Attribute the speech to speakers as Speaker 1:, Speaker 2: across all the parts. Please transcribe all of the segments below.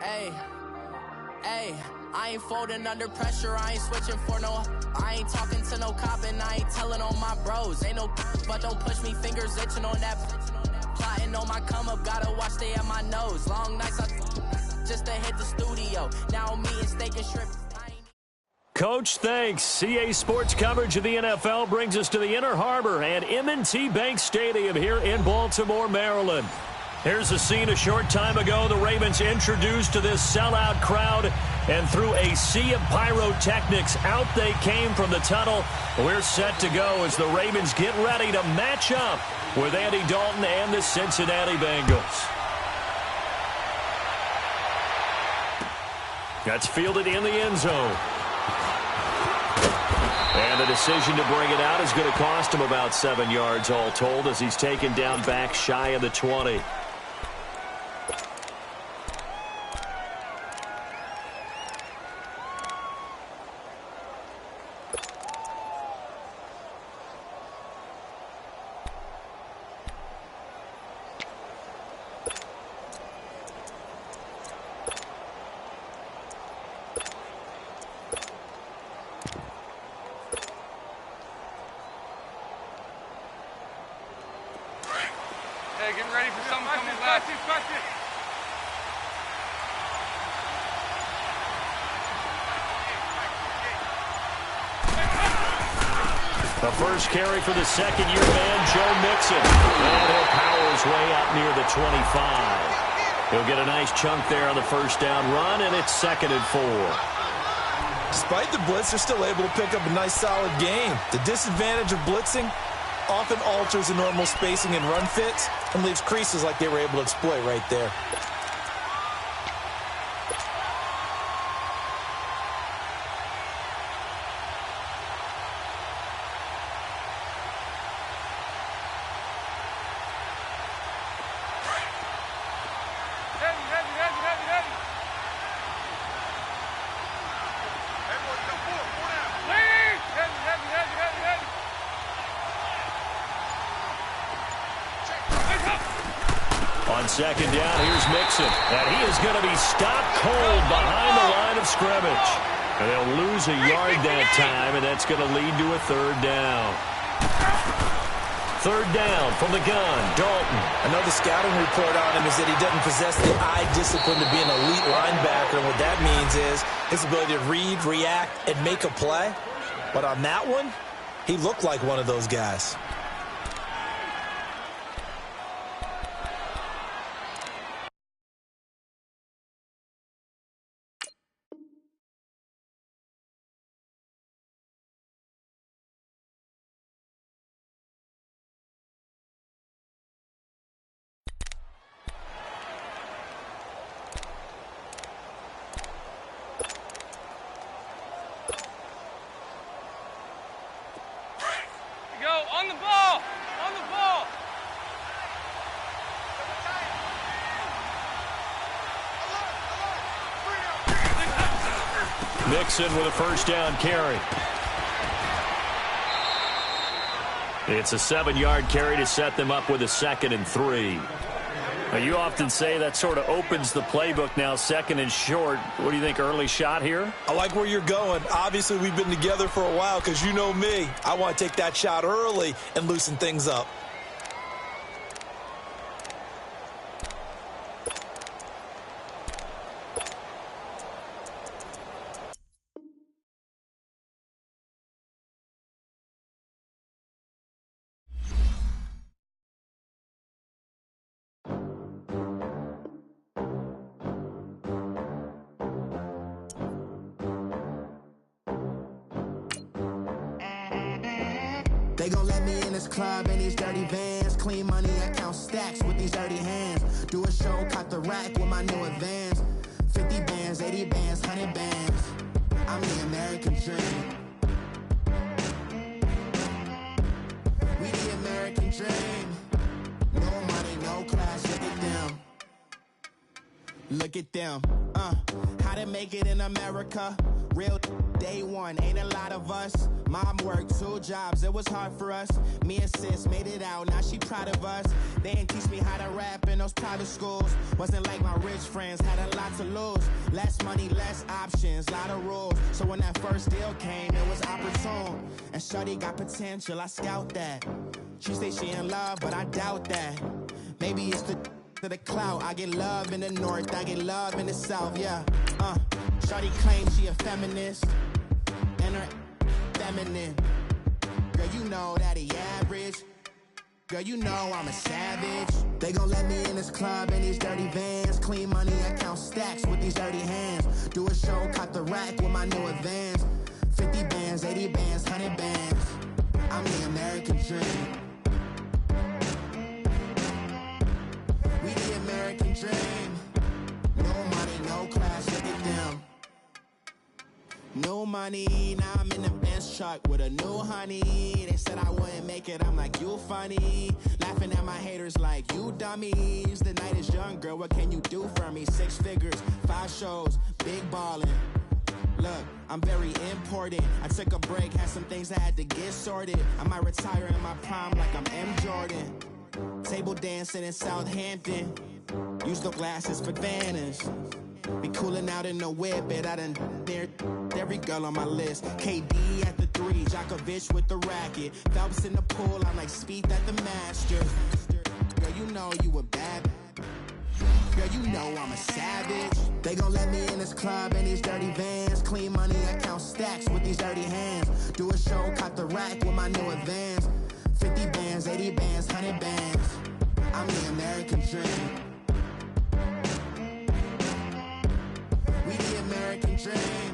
Speaker 1: Hey, hey, I ain't folding under pressure, I ain't switching for no. I ain't talking to no cop and I ain't telling on my bros. Ain't no but don't push me, fingers itching on that. Plotting on my come up, gotta watch stay at my nose. Long nights I just to hit the studio. Now me and steak and shrimp.
Speaker 2: Coach, thanks. CA Sports coverage of the NFL brings us to the Inner Harbor and M&T Bank Stadium here in Baltimore, Maryland. Here's the scene a short time ago. The Ravens introduced to this sellout crowd, and through a sea of pyrotechnics, out they came from the tunnel. We're set to go as the Ravens get ready to match up with Andy Dalton and the Cincinnati Bengals. That's fielded in the end zone. And the decision to bring it out is going to cost him about 7 yards all told as he's taken down back shy of the 20.
Speaker 3: Hey, getting ready for something coming left.
Speaker 2: The first carry for the second-year man, Joe Mixon. And he'll power his way out near the 25. He'll get a nice chunk there on the first down run, and it's 2nd and 4.
Speaker 4: Despite the blitz, they're still able to pick up a nice, solid gain. The disadvantage of blitzing often alters the normal spacing and run fits and leaves creases like they were able to exploit right there.
Speaker 2: On second down, here's Mixon. And he is going to be stopped cold behind the line of scrimmage. And they'll lose a yard that time, and that's going to lead to a 3rd down. 3rd down from the gun, Dalton.
Speaker 4: Another scouting report on him is that he doesn't possess the eye discipline to be an elite linebacker. And what that means is his ability to read, react, and make a play. But on that one, he looked like one of those guys.
Speaker 3: On the ball! On the ball!
Speaker 2: Mixon with a first down carry. It's a 7-yard carry to set them up with a 2nd and 3. Now, you often say that sort of opens the playbook now, 2nd and short. What do you think, early shot here?
Speaker 4: I like where you're going. Obviously, we've been together for a while because you know me. I want to take that shot early and loosen things up.
Speaker 5: They gon' let me in this club in these dirty vans. Clean money, I count stacks with these dirty hands. Do a show, cut the rack with my new advance. 50 bands, 80 bands, 100 bands. I'm the American dream. We the American dream. No money, no class, look at them. Look at them, how to make it in America. Real day one, ain't a lot of us. Mom worked 2 jobs, it was hard for us. Me and sis made it out, now she proud of us. They didn't teach me how to rap in those private schools. Wasn't like my rich friends, had a lot to lose. Less money, less options, lot of rules. So when that first deal came, it was opportune. And shorty got potential, I scout that. She say she in love, but I doubt that. Maybe it's to the clout. I get love in the north, I get love in the south, yeah. Shorty claims she a feminist, and her feminine. Girl, you know that he average. Girl, you know I'm a savage. They gon' let me in this club in these dirty vans. Clean money, I count stacks with these dirty hands. Do a show, caught the rack with my new advance. 50 bands, 80 bands, 100 bands. I'm the American dream. We the American dream. No money, no class, look at them. No money, now I'm in the Benz truck with a new honey. They said I wouldn't make it, I'm like, you funny. Laughing at my haters like, you dummies. The night is young, girl, what can you do for me? 6 figures, 5 shows, big ballin'. Look, I'm very important. I took a break, had some things I had to get sorted. I might retire in my prime like I'm M. Jordan. Table dancing in Southampton. Use the glasses for Vannas. Be cooling out in the whip, but I done dared every girl on my list. KD at the 3, Djokovic with the racket. Phelps in the pool, I'm like Speed at the Masters. Girl, you know you a bad. Girl, you know I'm a savage. They gon' let me in this club in these dirty vans. Clean money, I count stacks with these dirty hands. Do a show, caught the rack with my new advance. 50 bands, 80 bands, 100 bands. I'm the American dream. We the American dream.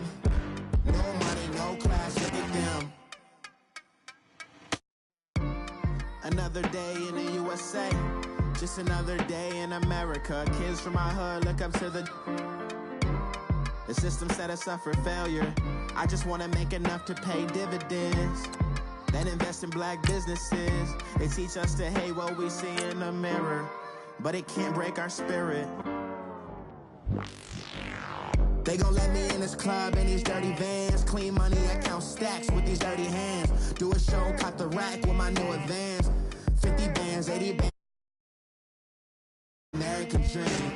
Speaker 5: No money, no class, look at them. Another day in the USA. Just another day in America. Kids from my hood look up to the system set us up for failure. I just want to make enough to pay dividends, then invest in black businesses. They teach us to hate what we see in the mirror, but it can't break our spirit. They gon' let me in this club in these dirty vans. Clean money, I count stacks with these dirty hands. Do a show, caught the rack with my new advance. 50 bands, 80 bands. American dream.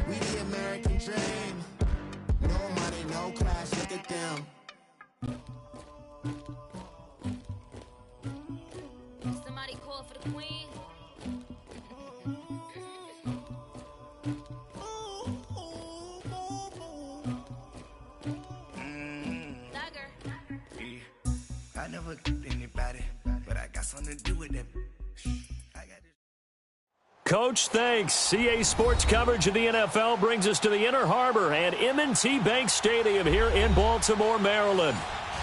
Speaker 5: We the American dream. No money, no class, look at them.
Speaker 6: Somebody call for the queen.
Speaker 7: I never killed anybody, but I got something to do with that.
Speaker 2: Coach, thanks. CA Sports coverage of the NFL brings us to the Inner Harbor at M&T Bank Stadium here in Baltimore, Maryland.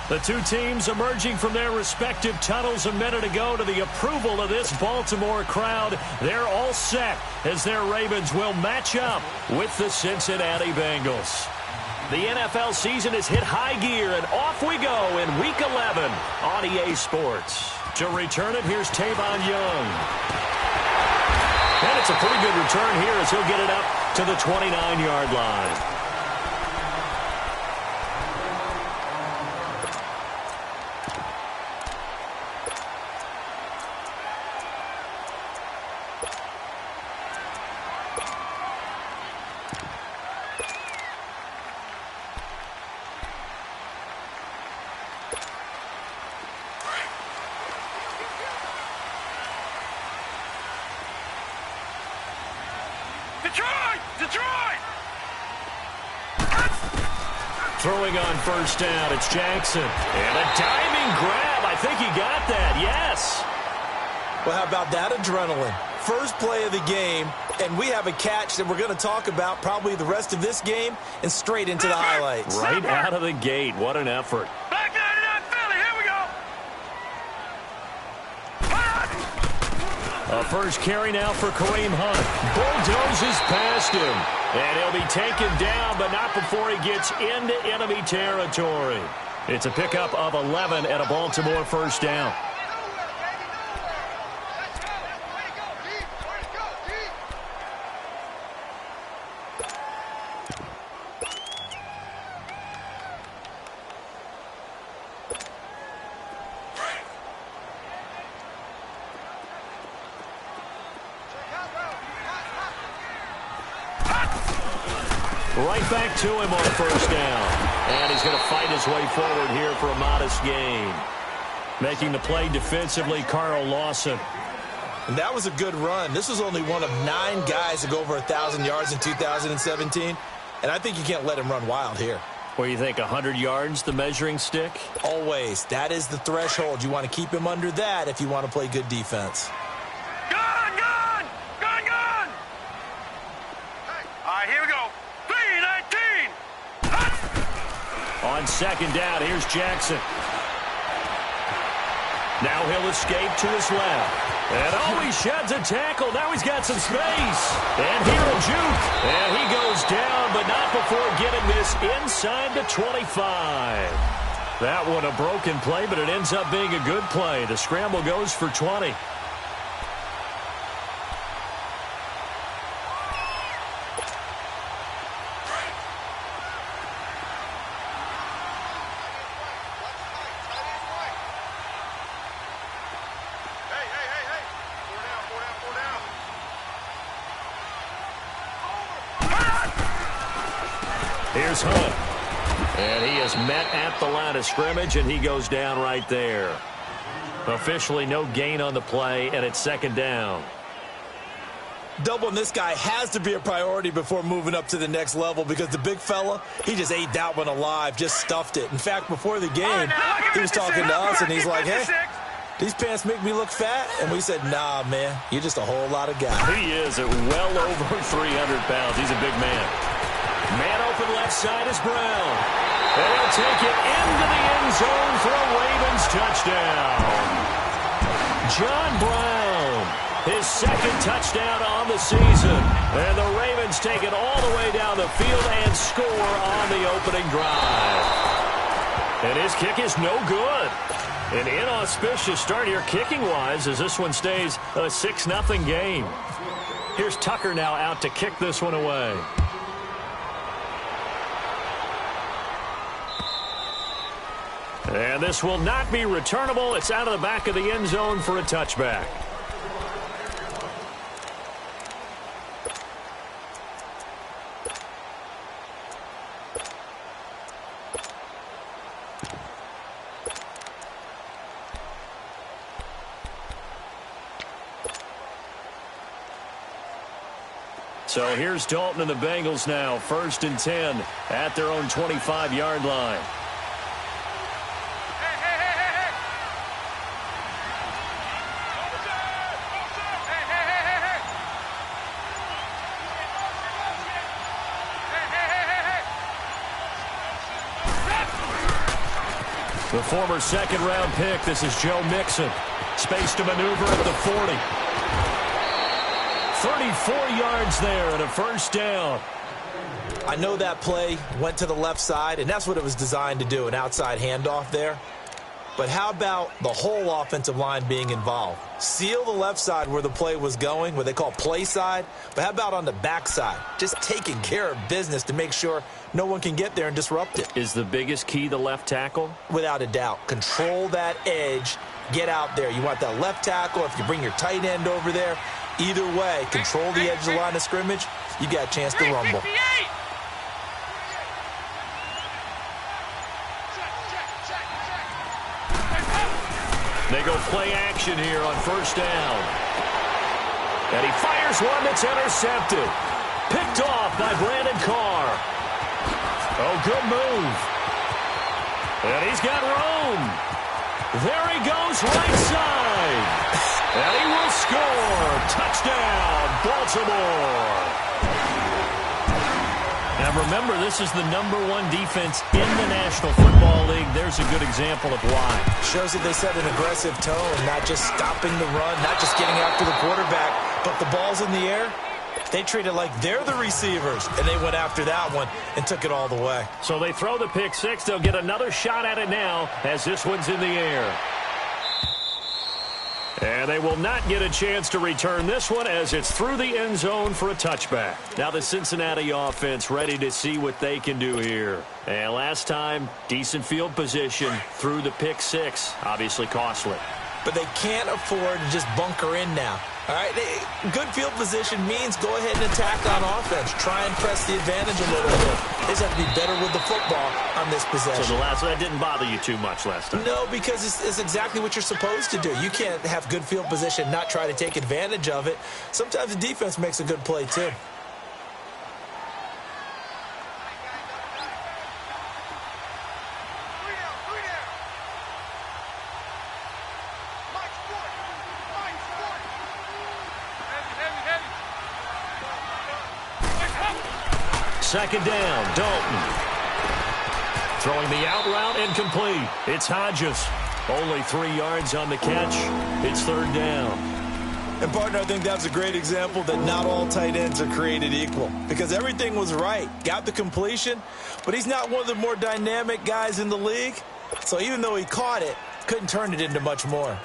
Speaker 2: The two teams emerging from their respective tunnels a minute ago to the approval of this Baltimore crowd. They're all set as their Ravens will match up with the Cincinnati Bengals. The NFL season has hit high gear, and off we go in Week 11 on EA Sports. To return it, here's Tavon Young. And it's a pretty good return here as he'll get it up to the 29-yard line. Throwing on first down, it's Jackson. And a diving grab. I think he got that, yes.
Speaker 4: Well, how about that adrenaline? First play of the game, and we have a catch that we're going to talk about probably the rest of this game and straight into the highlights.
Speaker 2: Right out of the gate. What an effort.
Speaker 3: Back 99 Philly, here we go.
Speaker 2: A first carry now for Kareem Hunt. Bulldozes past him. And he'll be taken down, but not before he gets into enemy territory. It's a pickup of 11 and a Baltimore first down. Right back to him on first down. And he's going to fight his way forward here for a modest gain. Making the play defensively, Carl Lawson.
Speaker 4: And that was a good run. This was only one of 9 guys to go over 1,000 yards in 2017. And I think you can't let him run wild here.
Speaker 2: What do you think, 100 yards, the measuring stick?
Speaker 4: Always. That is the threshold. You want to keep him under that if you want to play good defense.
Speaker 3: Gun! Gun! Gun! Gun! Hey. All right, here we go. 3-19.
Speaker 2: On second down, here's Jackson. Now he'll escape to his left. And he sheds a tackle. Now he's got some space. And he'll juke. And he goes down, but not before getting this inside the 25. That one a broken play, but it ends up being a good play. The scramble goes for 20. Here's Hunt. And he is met at the line of scrimmage, and he goes down right there. Officially no gain on the play, and it's second down.
Speaker 4: Doubling this guy has to be a priority before moving up to the next level because the big fella, he just ate that one alive, just stuffed it. In fact, before the game, he was talking to us, and he's like, hey, these pants make me look fat? And we said, nah, man, you're just a whole lot of guy.
Speaker 2: He is at well over 300 pounds. He's a big man. Man open left side is Brown. And he'll take it into the end zone for a Ravens touchdown. John Brown, his second touchdown on the season. And the Ravens take it all the way down the field and score on the opening drive. And his kick is no good. An inauspicious start here kicking-wise as this one stays a 6-0 game. Here's Tucker now out to kick this one away. And this will not be returnable. It's out of the back of the end zone for a touchback. So here's Dalton and the Bengals now. 1st and 10 at their own 25-yard line. The former second-round pick, this is Joe Mixon. Space to maneuver at the 40. 34 yards there and a first down.
Speaker 4: I know that play went to the left side, and that's what it was designed to do, an outside handoff there. But how about the whole offensive line being involved? Seal the left side where the play was going, what they call play side. But how about on the back side? Just taking care of business to make sure no one can get there and disrupt it.
Speaker 2: Is the biggest key the left tackle?
Speaker 4: Without a doubt. Control that edge. Get out there. You want that left tackle. If you bring your tight end over there, either way, control the edge of the line of scrimmage, you got a chance to rumble.
Speaker 2: They go play action here on first down. And he fires one that's intercepted. Picked off by Brandon Carr. Oh, good move. And he's got room. There he goes, right side. And he will score. Touchdown, Baltimore. Now remember, this is the #1 defense in the National Football League. There's a good example of why.
Speaker 4: Shows that they set an aggressive tone, not just stopping the run, not just getting after the quarterback, but the ball's in the air. They treat it like they're the receivers, and they went after that one and took it all the way.
Speaker 2: So they throw the pick six. They'll get another shot at it now as this one's in the air. And they will not get a chance to return this one as it's through the end zone for a touchback. Now the Cincinnati offense ready to see what they can do here. And last time, decent field position through the pick six. Obviously costly.
Speaker 4: But they can't afford to just bunker in now. All right, good field position means go ahead and attack on offense. Try and press the advantage a little bit. They just have to be better with the football on this possession.
Speaker 2: So the last one, that didn't bother you too much last time?
Speaker 4: No, because it's exactly what you're supposed to do. You can't have good field position, not try to take advantage of it. Sometimes the defense makes a good play, too.
Speaker 2: Second down, Dalton. Throwing the out route, incomplete. It's Hodges. Only 3 yards on the catch. It's third down.
Speaker 4: And, partner, I think that's a great example that not all tight ends are created equal. Because everything was right. Got the completion, but he's not one of the more dynamic guys in the league. So even though he caught it, couldn't turn it into much more.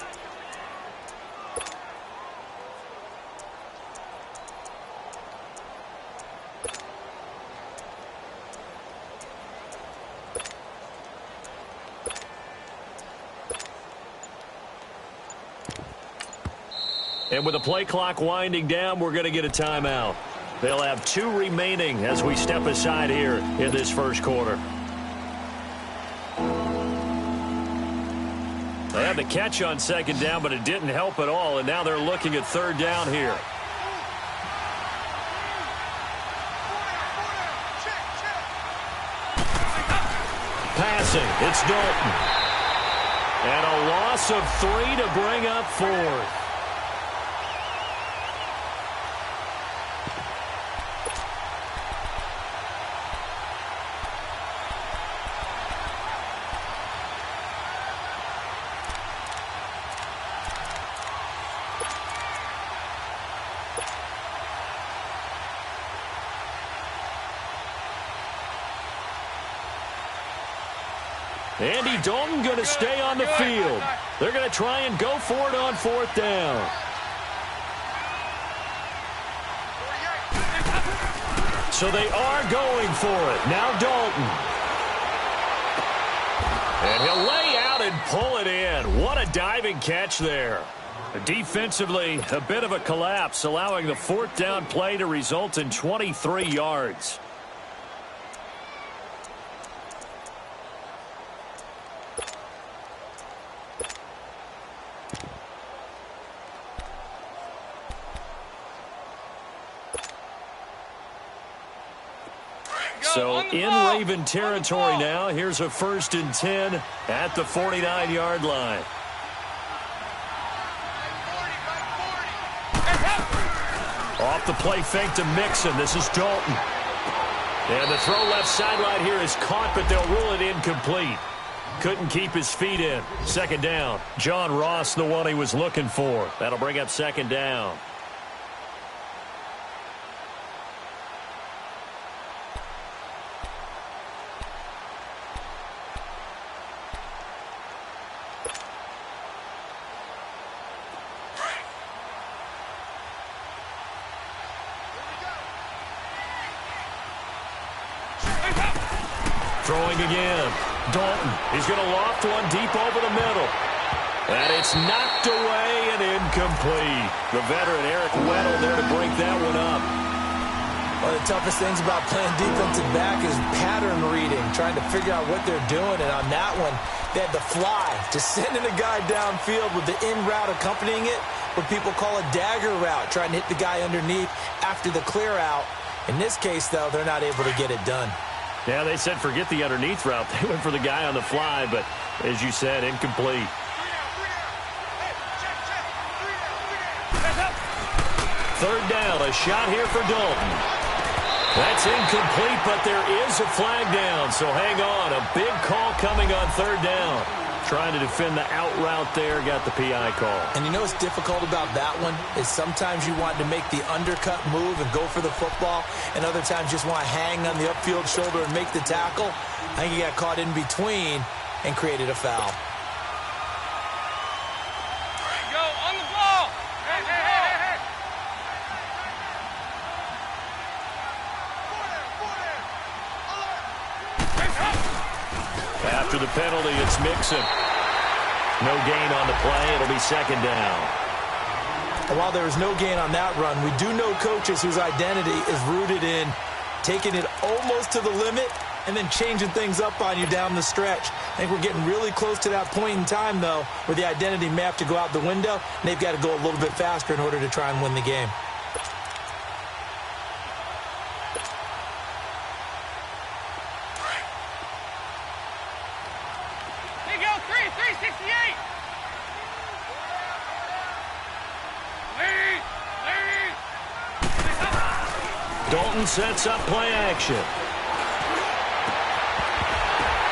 Speaker 2: And with the play clock winding down, we're going to get a timeout. They'll have 2 remaining as we step aside here in this first quarter. They had the catch on second down, but it didn't help at all, and now they're looking at third down here. Passing, it's Dalton. And a loss of 3 to bring up fourth. Andy Dalton going to stay on the field. They're going to try and go for it on fourth down. So they are going for it. Now Dalton. And he'll lay out and pull it in. What a diving catch there. Defensively, a bit of a collapse, allowing the fourth down play to result in 23 yards. So in Raven territory now, here's a 1st and 10 at the 49-yard line. Off the play fake to Mixon. This is Dalton. And the throw left sideline here is caught, but they'll rule it incomplete. Couldn't keep his feet in. Second down. John Ross, the one he was looking for. That'll bring up second down. Throwing again. Dalton. He's going to loft one deep over the middle. And it's knocked away and incomplete. The veteran Eric Weddle there to break that one up.
Speaker 4: One of the toughest things about playing defensive back is pattern reading, trying to figure out what they're doing. And on that one, they had the fly, just sending a guy downfield with the in route accompanying it, what people call a dagger route, trying to hit the guy underneath after the clear out. In this case, though, they're not able to get it done.
Speaker 2: Yeah, they said forget the underneath route. They went for the guy on the fly, but as you said, incomplete. Third down, a shot here for Dalton. That's incomplete, but there is a flag down, so hang on. A big call coming on third down. Trying to defend the out route there, got the PI call.
Speaker 4: And you know what's difficult about that one is sometimes you want to make the undercut move and go for the football, and other times just want to hang on the upfield shoulder and make the tackle. I think he got caught in between and created a foul.
Speaker 3: Go on the ball. Hey, hey, hey, hey.
Speaker 2: After the penalty, it's Mixon. No gain on the play. It'll be second down.
Speaker 4: And while there was no gain on that run, we do know coaches whose identity is rooted in taking it almost to the limit and then changing things up on you down the stretch. I think we're getting really close to that point in time, though, where the identity may have to go out the window, and they've got to go a little bit faster in order to try and win the game.
Speaker 3: Here you go, 368.
Speaker 2: Dalton sets up play action.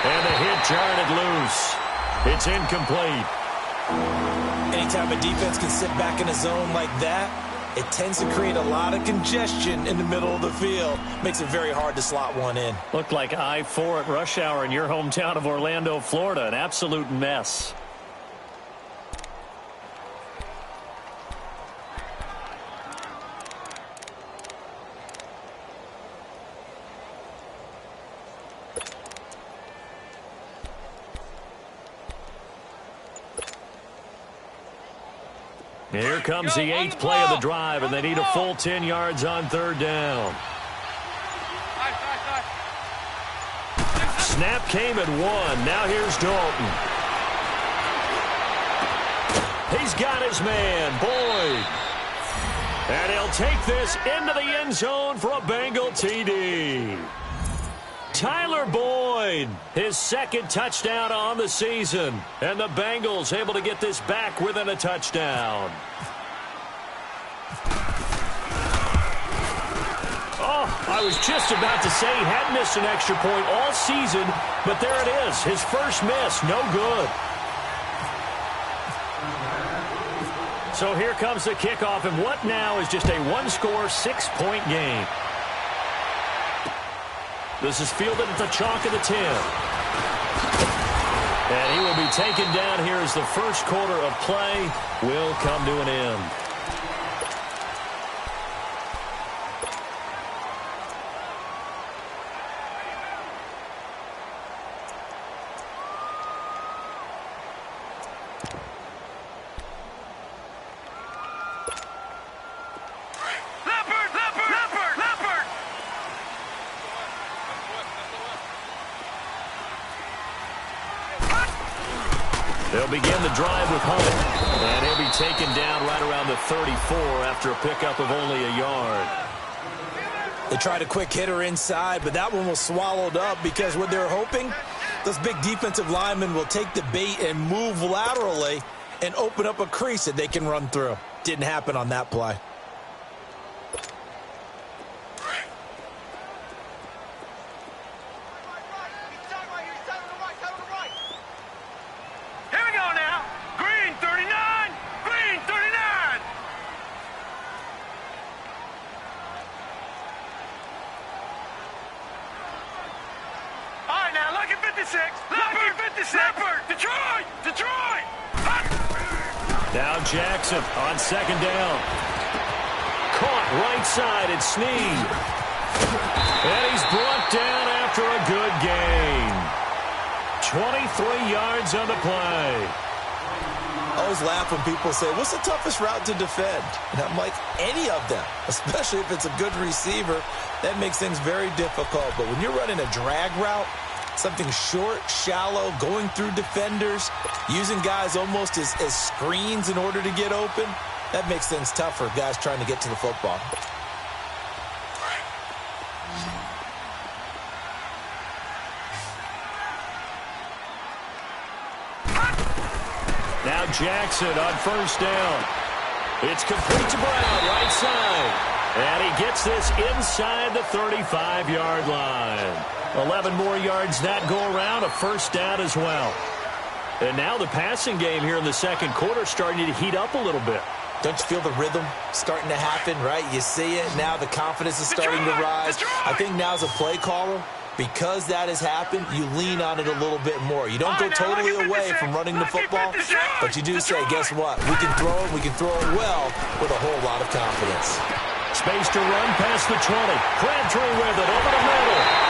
Speaker 2: And the hit jarred it loose. It's incomplete.
Speaker 4: Anytime a defense can sit back in a zone like that, it tends to create a lot of congestion in the middle of the field. Makes it very hard to slot one in.
Speaker 2: Looked like I-4 at rush hour in your hometown of Orlando, Florida. An absolute mess. Here comes the 8th play of the drive, and they need a full 10 yards on third down. Snap came at 1. Now here's Dalton. He's got his man, Boyd. And he'll take this into the end zone for a Bengal TD. Tyler Boyd, his second touchdown on the season. And the Bengals able to get this back within a touchdown. Oh, I was just about to say he hadn't missed an extra point all season, but there it is. His first miss, no good. So here comes the kickoff, and what now is just a one-score, 6-point game. This is fielded at the chalk of the 10. And he will be taken down here as the first quarter of play will come to an end. They'll begin the drive with Hunt, and he'll be taken down right around the 34 after a pickup of only a yard.
Speaker 4: They tried a quick hitter inside, but that one was swallowed up because what they're hoping, those big defensive linemen will take the bait and move laterally and open up a crease that they can run through. Didn't happen on that play.
Speaker 2: Now Jackson on second down. Caught right side at Snead. And he's brought down after a good gain. 23 yards on the play.
Speaker 4: I always laugh when people say, what's the toughest route to defend? And I'm like, any of them, especially if it's a good receiver. That makes things very difficult. But when you're running a drag route, something short, shallow, going through defenders, using guys almost as screens in order to get open, that makes things tough for guys trying to get to the football.
Speaker 2: Now Jackson on first down. It's complete to Brown, right side. And he gets this inside the 35-yard line. 11 more yards that go around, a first down as well. And now the passing game here in the second quarter starting to heat up a little bit.
Speaker 4: Don't you feel the rhythm starting to happen, right? You see it. Now the confidence is starting to rise. I think now as a play caller, because that has happened, you lean on it a little bit more. You don't go totally away from running the football, but you do say, guess what? We can throw it. We can throw it well with a whole lot of confidence.
Speaker 2: Space to run past the 20. Crabtree with it over the middle.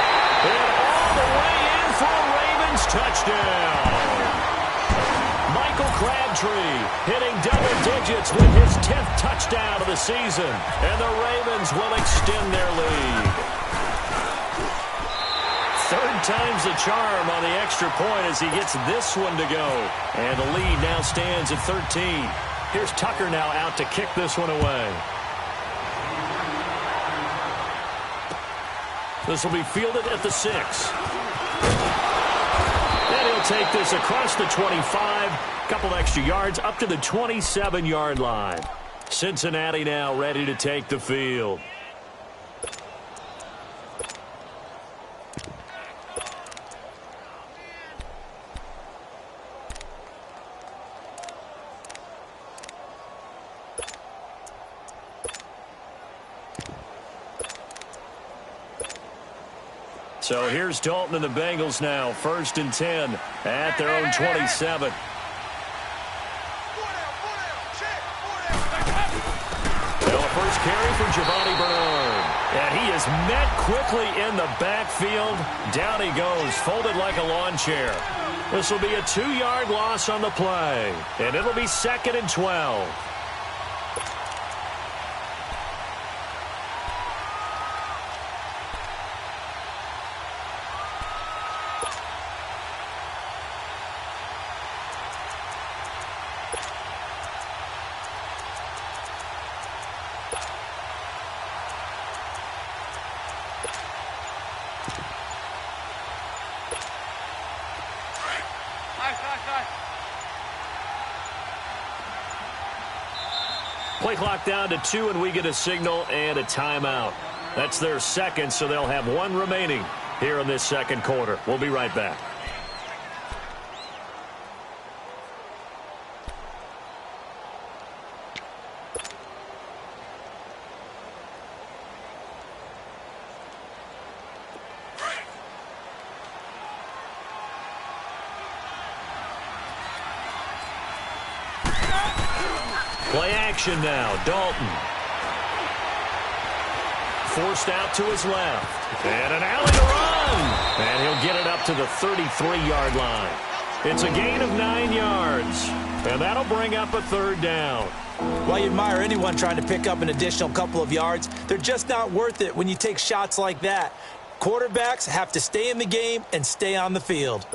Speaker 2: And all the way in for a Ravens touchdown. Mike Michael Crabtree hitting double digits with his 10th touchdown of the season. And the Ravens will extend their lead. Third time's the charm on the extra point as he gets this one to go. And the lead now stands at 13. Here's Tucker now out to kick this one away. This will be fielded at the 6. And he'll take this across the 25. Couple extra yards up to the 27-yard line. Cincinnati now ready to take the field. So here's Dalton and the Bengals now. 1st and 10 at their own 27. Well, first carry for Giovanni Bernard. And he is met quickly in the backfield. Down he goes, folded like a lawn chair. This will be a 2-yard loss on the play. And it'll be 2nd and 12. Play clock down to 2, and we get a signal and a timeout. That's their second, so they'll have 1 remaining here in this second quarter. We'll be right back. Play action now. Dalton. Forced out to his left. And an alley to run. And he'll get it up to the 33-yard line. It's a gain of 9 yards. And that'll bring up a 3rd down.
Speaker 4: While you admire anyone trying to pick up an additional couple of yards, they're just not worth it when you take shots like that. Quarterbacks have to stay in the game and stay on the field.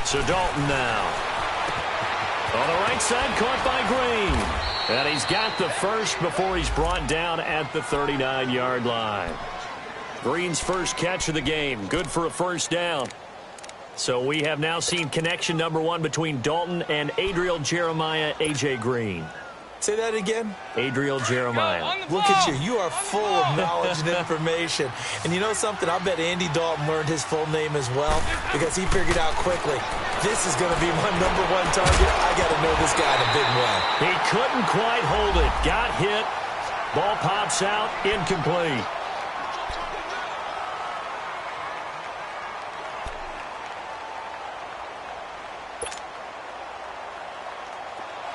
Speaker 2: So Dalton now. On the right side, caught by Green. And he's got the first before he's brought down at the 39-yard line. Green's first catch of the game. Good for a 1st down. So we have now seen connection number 1 between Dalton and Adriel Jeremiah, A.J. Green.
Speaker 4: Say that again.
Speaker 2: Adriel Jeremiah.
Speaker 4: Look at you. You are full of knowledge and information. And you know something? I bet Andy Dalton learned his full name as well because he figured out quickly, this is going to be my number 1 target. I got to know this guy in a big way.
Speaker 2: He couldn't quite hold it. Got hit. Ball pops out. Incomplete.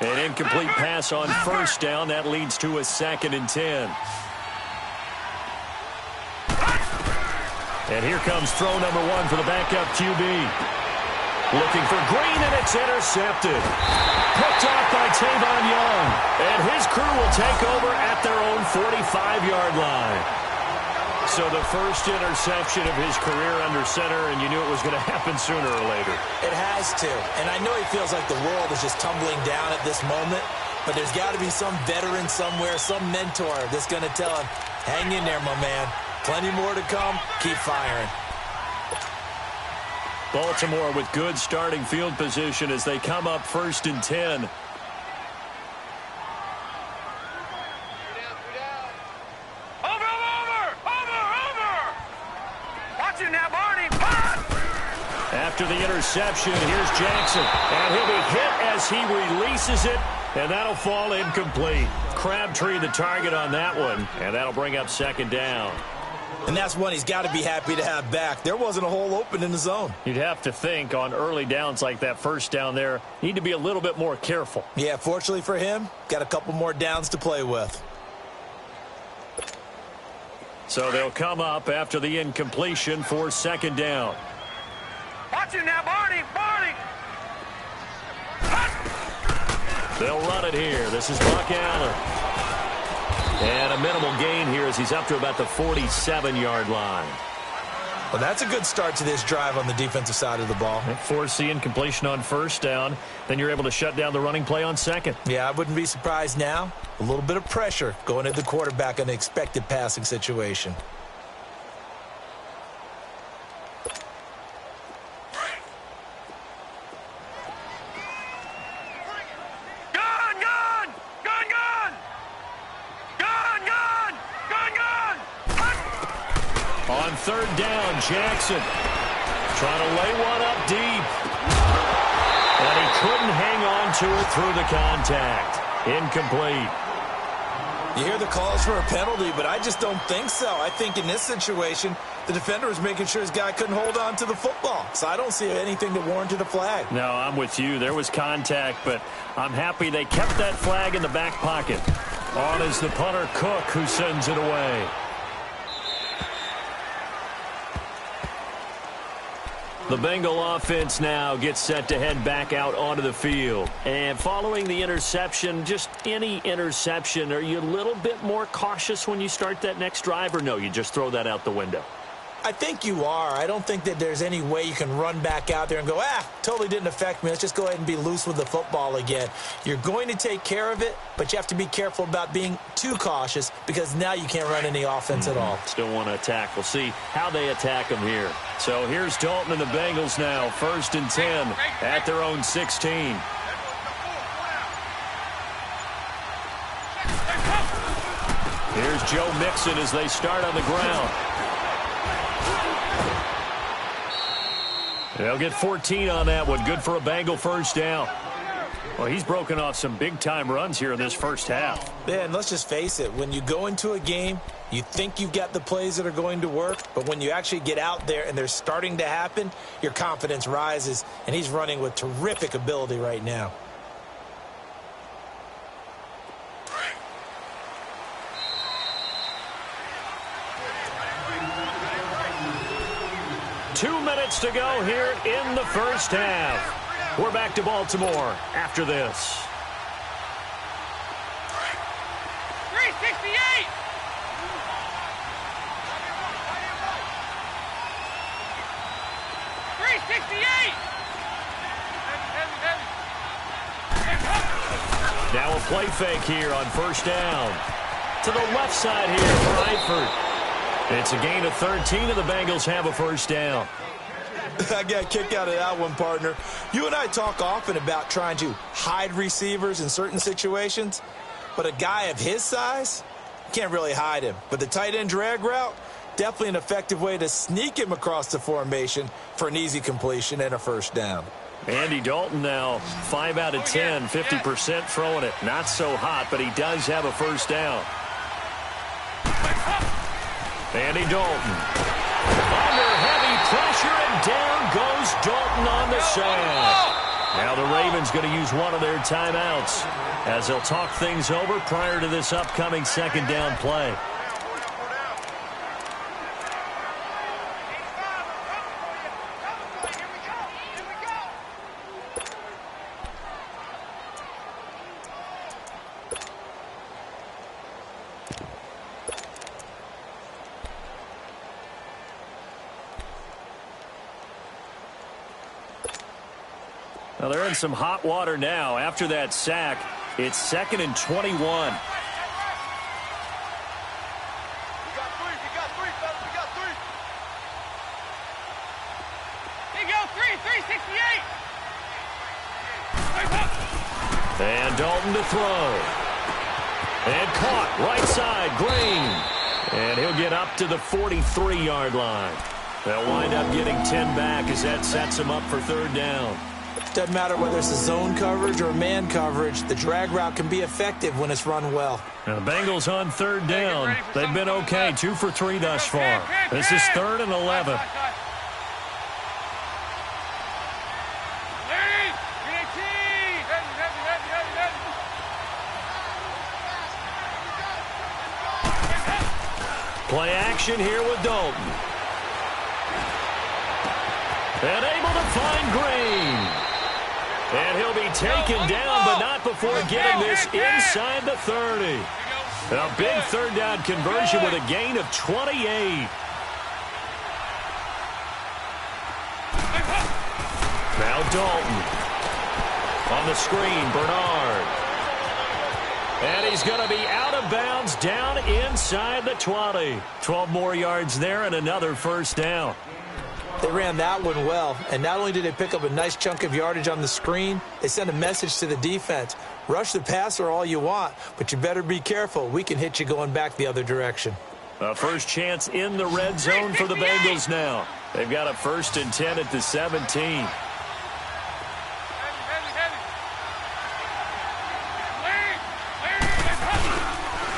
Speaker 2: An incomplete pass on 1st down. That leads to a 2nd and 10. And here comes throw number 1 for the backup QB. Looking for Green, and it's intercepted. Picked off by Tavon Young. And his crew will take over at their own 45-yard line. So the first interception of his career under center, and you knew it was going to happen sooner or later.
Speaker 4: It has to. And I know he feels like the world is just tumbling down at this moment, but there's got to be some veteran somewhere, some mentor that's going to tell him, hang in there, my man. Plenty more to come. Keep firing.
Speaker 2: Baltimore with good starting field position as they come up 1st and 10. After the interception, here's Jackson. And he'll be hit as he releases it, and that'll fall incomplete. Crabtree the target on that one, and that'll bring up 2nd down.
Speaker 4: And that's one he's got to be happy to have back. There wasn't a hole open in the zone.
Speaker 2: You'd have to think on early downs like that first down there, need to be a little bit more careful.
Speaker 4: Yeah, fortunately for him, got a couple more downs to play with.
Speaker 2: So they'll come up after the incompletion for second down.
Speaker 3: Watch him now, Barney! Barney!
Speaker 2: They'll run it here. This is Buck Allen. And a minimal gain here as he's up to about the 47-yard line.
Speaker 4: Well, that's a good start to this drive on the defensive side of the ball.
Speaker 2: Force the incompletion on first down. Then you're able to shut down the running play on second.
Speaker 4: Yeah, I wouldn't be surprised now. A little bit of pressure going at the quarterback in an expected passing situation.
Speaker 2: On third down, Jackson trying to lay one up deep. And he couldn't hang on to it through the contact. Incomplete.
Speaker 4: You hear the calls for a penalty, but I just don't think so. I think in this situation, the defender was making sure his guy couldn't hold on to the football. So I don't see anything that warranted a flag.
Speaker 2: No, I'm with you. There was contact, but I'm happy they kept that flag in the back pocket. On is the punter, Cook, who sends it away. The Bengal offense now gets set to head back out onto the field. And following the interception, just any interception, are you a little bit more cautious when you start that next drive, or no, you just throw that out the window?
Speaker 4: I think you are. I don't think that there's any way you can run back out there and go, totally didn't affect me. Let's just go ahead and be loose with the football again. You're going to take care of it, but you have to be careful about being too cautious because now you can't run any offense at all.
Speaker 2: Still want to attack. We'll see how they attack them here. So here's Dalton and the Bengals now, 1st and 10 at their own 16. Here's Joe Mixon as they start on the ground. They'll get 14 on that one. Good for a Bengal first down. Well, he's broken off some big-time runs here in this first half.
Speaker 4: Yeah, and let's just face it. When you go into a game, you think you've got the plays that are going to work, but when you actually get out there and they're starting to happen, your confidence rises, and he's running with terrific ability right now.
Speaker 2: Two minutes to go here in the first half. We're back to Baltimore after this.
Speaker 3: 368!
Speaker 2: Now a play fake here on first down. To the left side here for Eifert. It's a gain of 13, and the Bengals have a first down.
Speaker 4: I got a kick out of that one, partner. You and I talk often about trying to hide receivers in certain situations, but a guy of his size, you can't really hide him. But the tight end drag route, definitely an effective way to sneak him across the formation for an easy completion and a first down.
Speaker 2: Andy Dalton now 5 out of 10, 50% throwing it. Not so hot, but he does have a first down. Andy Dalton under heavy pressure, and down goes Dalton on the sack. Now the Ravens going to use one of their timeouts as they'll talk things over prior to this upcoming second down play. Now they're in some hot water now. After that sack, it's 2nd and 21.
Speaker 3: We got three, fellas. We got three. Here you go, 368.
Speaker 2: And Dalton to throw. And caught right side, Green. And he'll get up to the 43-yard line. They'll wind up getting 10 back as that sets him up for third down.
Speaker 4: Doesn't matter whether it's a zone coverage or man coverage, the drag route can be effective when it's run well.
Speaker 2: Now the Bengals on third down. They've been okay, 2 for 3 thus far. This is 3rd and 11. Play action here with Dalton. And able to find Green. And he'll be taken down, but not before getting this inside the 30. A big third down conversion with a gain of 28. Now Dalton. On the screen, Bernard. And he's going to be out of bounds down inside the 20. 12 more yards there and another first down.
Speaker 4: They ran that one well, and not only did they pick up a nice chunk of yardage on the screen, they sent a message to the defense. Rush the passer all you want, but you better be careful. We can hit you going back the other direction.
Speaker 2: A first chance in the red zone for the Bengals now. They've got a 1st and 10 at the 17.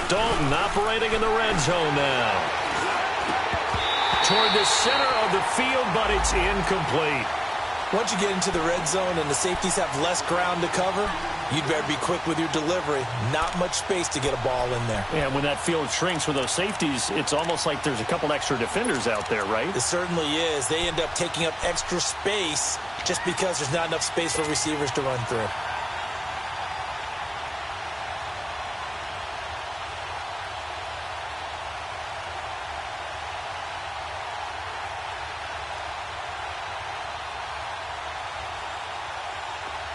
Speaker 2: Dalton operating in the red zone now. Toward the center of the field, but it's incomplete.
Speaker 4: Once you get into the red zone and the safeties have less ground to cover, you'd better be quick with your delivery. Not much space to get a ball in there.
Speaker 2: Yeah, when that field shrinks with those safeties, it's almost like there's a couple extra defenders out there, right?
Speaker 4: It certainly is. They end up taking up extra space just because there's not enough space for receivers to run through.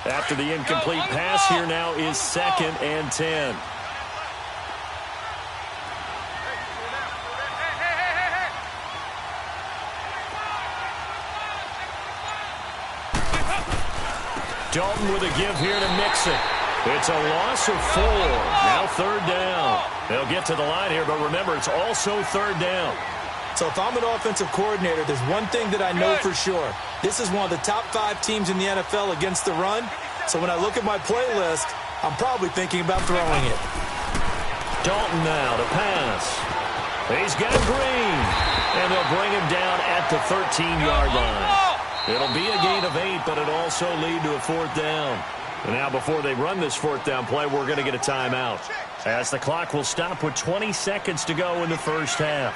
Speaker 2: After the incomplete pass, here now is 2nd and 10. Dalton with a give here to Mixon. It's a loss of 4. Now 3rd down. They'll get to the line here, but remember, it's also 3rd down.
Speaker 4: So if I'm an offensive coordinator, there's one thing that I know for sure. This is one of the top 5 teams in the NFL against the run. So when I look at my playlist, I'm probably thinking about throwing it.
Speaker 2: Dalton now to pass. He's got Green. And they'll bring him down at the 13-yard line. It'll be a gain of 8, but it'll also lead to a 4th down. And now before they run this 4th down play, we're going to get a timeout, as the clock will stop with 20 seconds to go in the first half.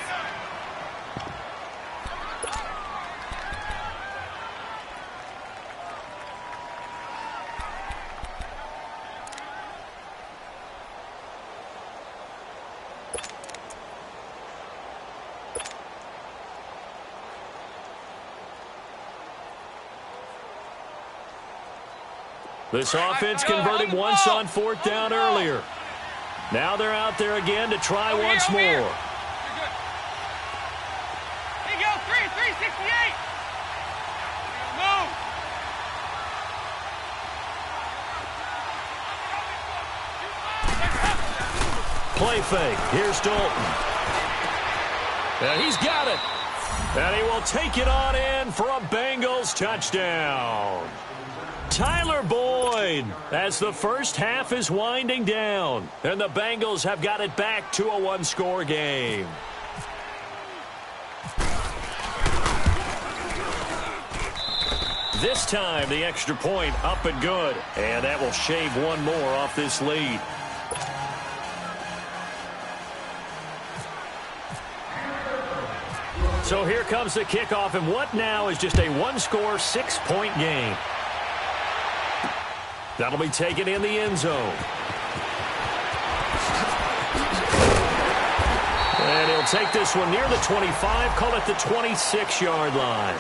Speaker 2: This offense converted once on 4th down earlier. Now they're out there again to try once more.
Speaker 3: Here you go, 368. Move.
Speaker 2: Play fake. Here's Dalton. And he's got it. And he will take it on in for a Bengals touchdown. Tyler Boyd, as the first half is winding down, and the Bengals have got it back to a 1-score game. This time, the extra point up and good, and that will shave one more off this lead. So here comes the kickoff, and what now is just a 1-score, 6-point game. That'll be taken in the end zone. And he'll take this one near the 25, call it the 26-yard line.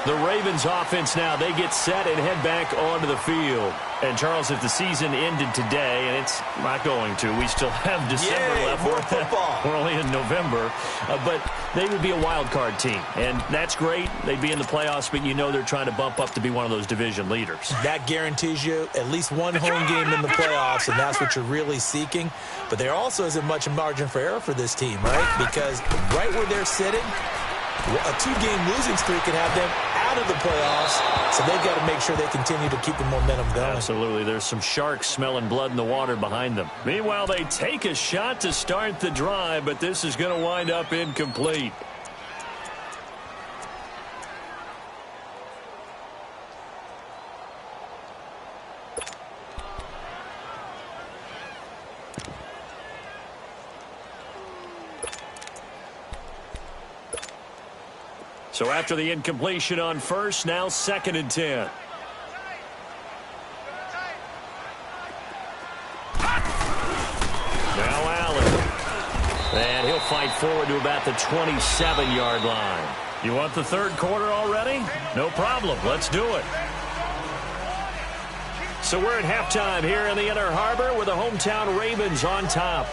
Speaker 2: The Ravens offense now, they get set and head back onto the field. And, Charles, if the season ended today, and it's not going to, we still have December left.
Speaker 4: More football.
Speaker 2: We're only in November. But they would be a wild card team. And that's great. They'd be in the playoffs, but you know they're trying to bump up to be one of those division leaders.
Speaker 4: That guarantees you at least one home game in the playoffs, and that's what you're really seeking. But there also isn't much margin for error for this team, right? Because right where they're sitting, a 2-game losing streak could have them out out of the playoffs, so they've got to make sure they continue to keep the momentum going.
Speaker 2: Absolutely. There's some sharks smelling blood in the water behind them. Meanwhile, they take a shot to start the drive, but this is going to wind up incomplete. So after the incompletion on first, now 2nd and 10. Now Allen. And he'll fight forward to about the 27-yard line. You want the third quarter already? No problem. Let's do it. So we're at halftime here in the Inner Harbor with the hometown Ravens on top.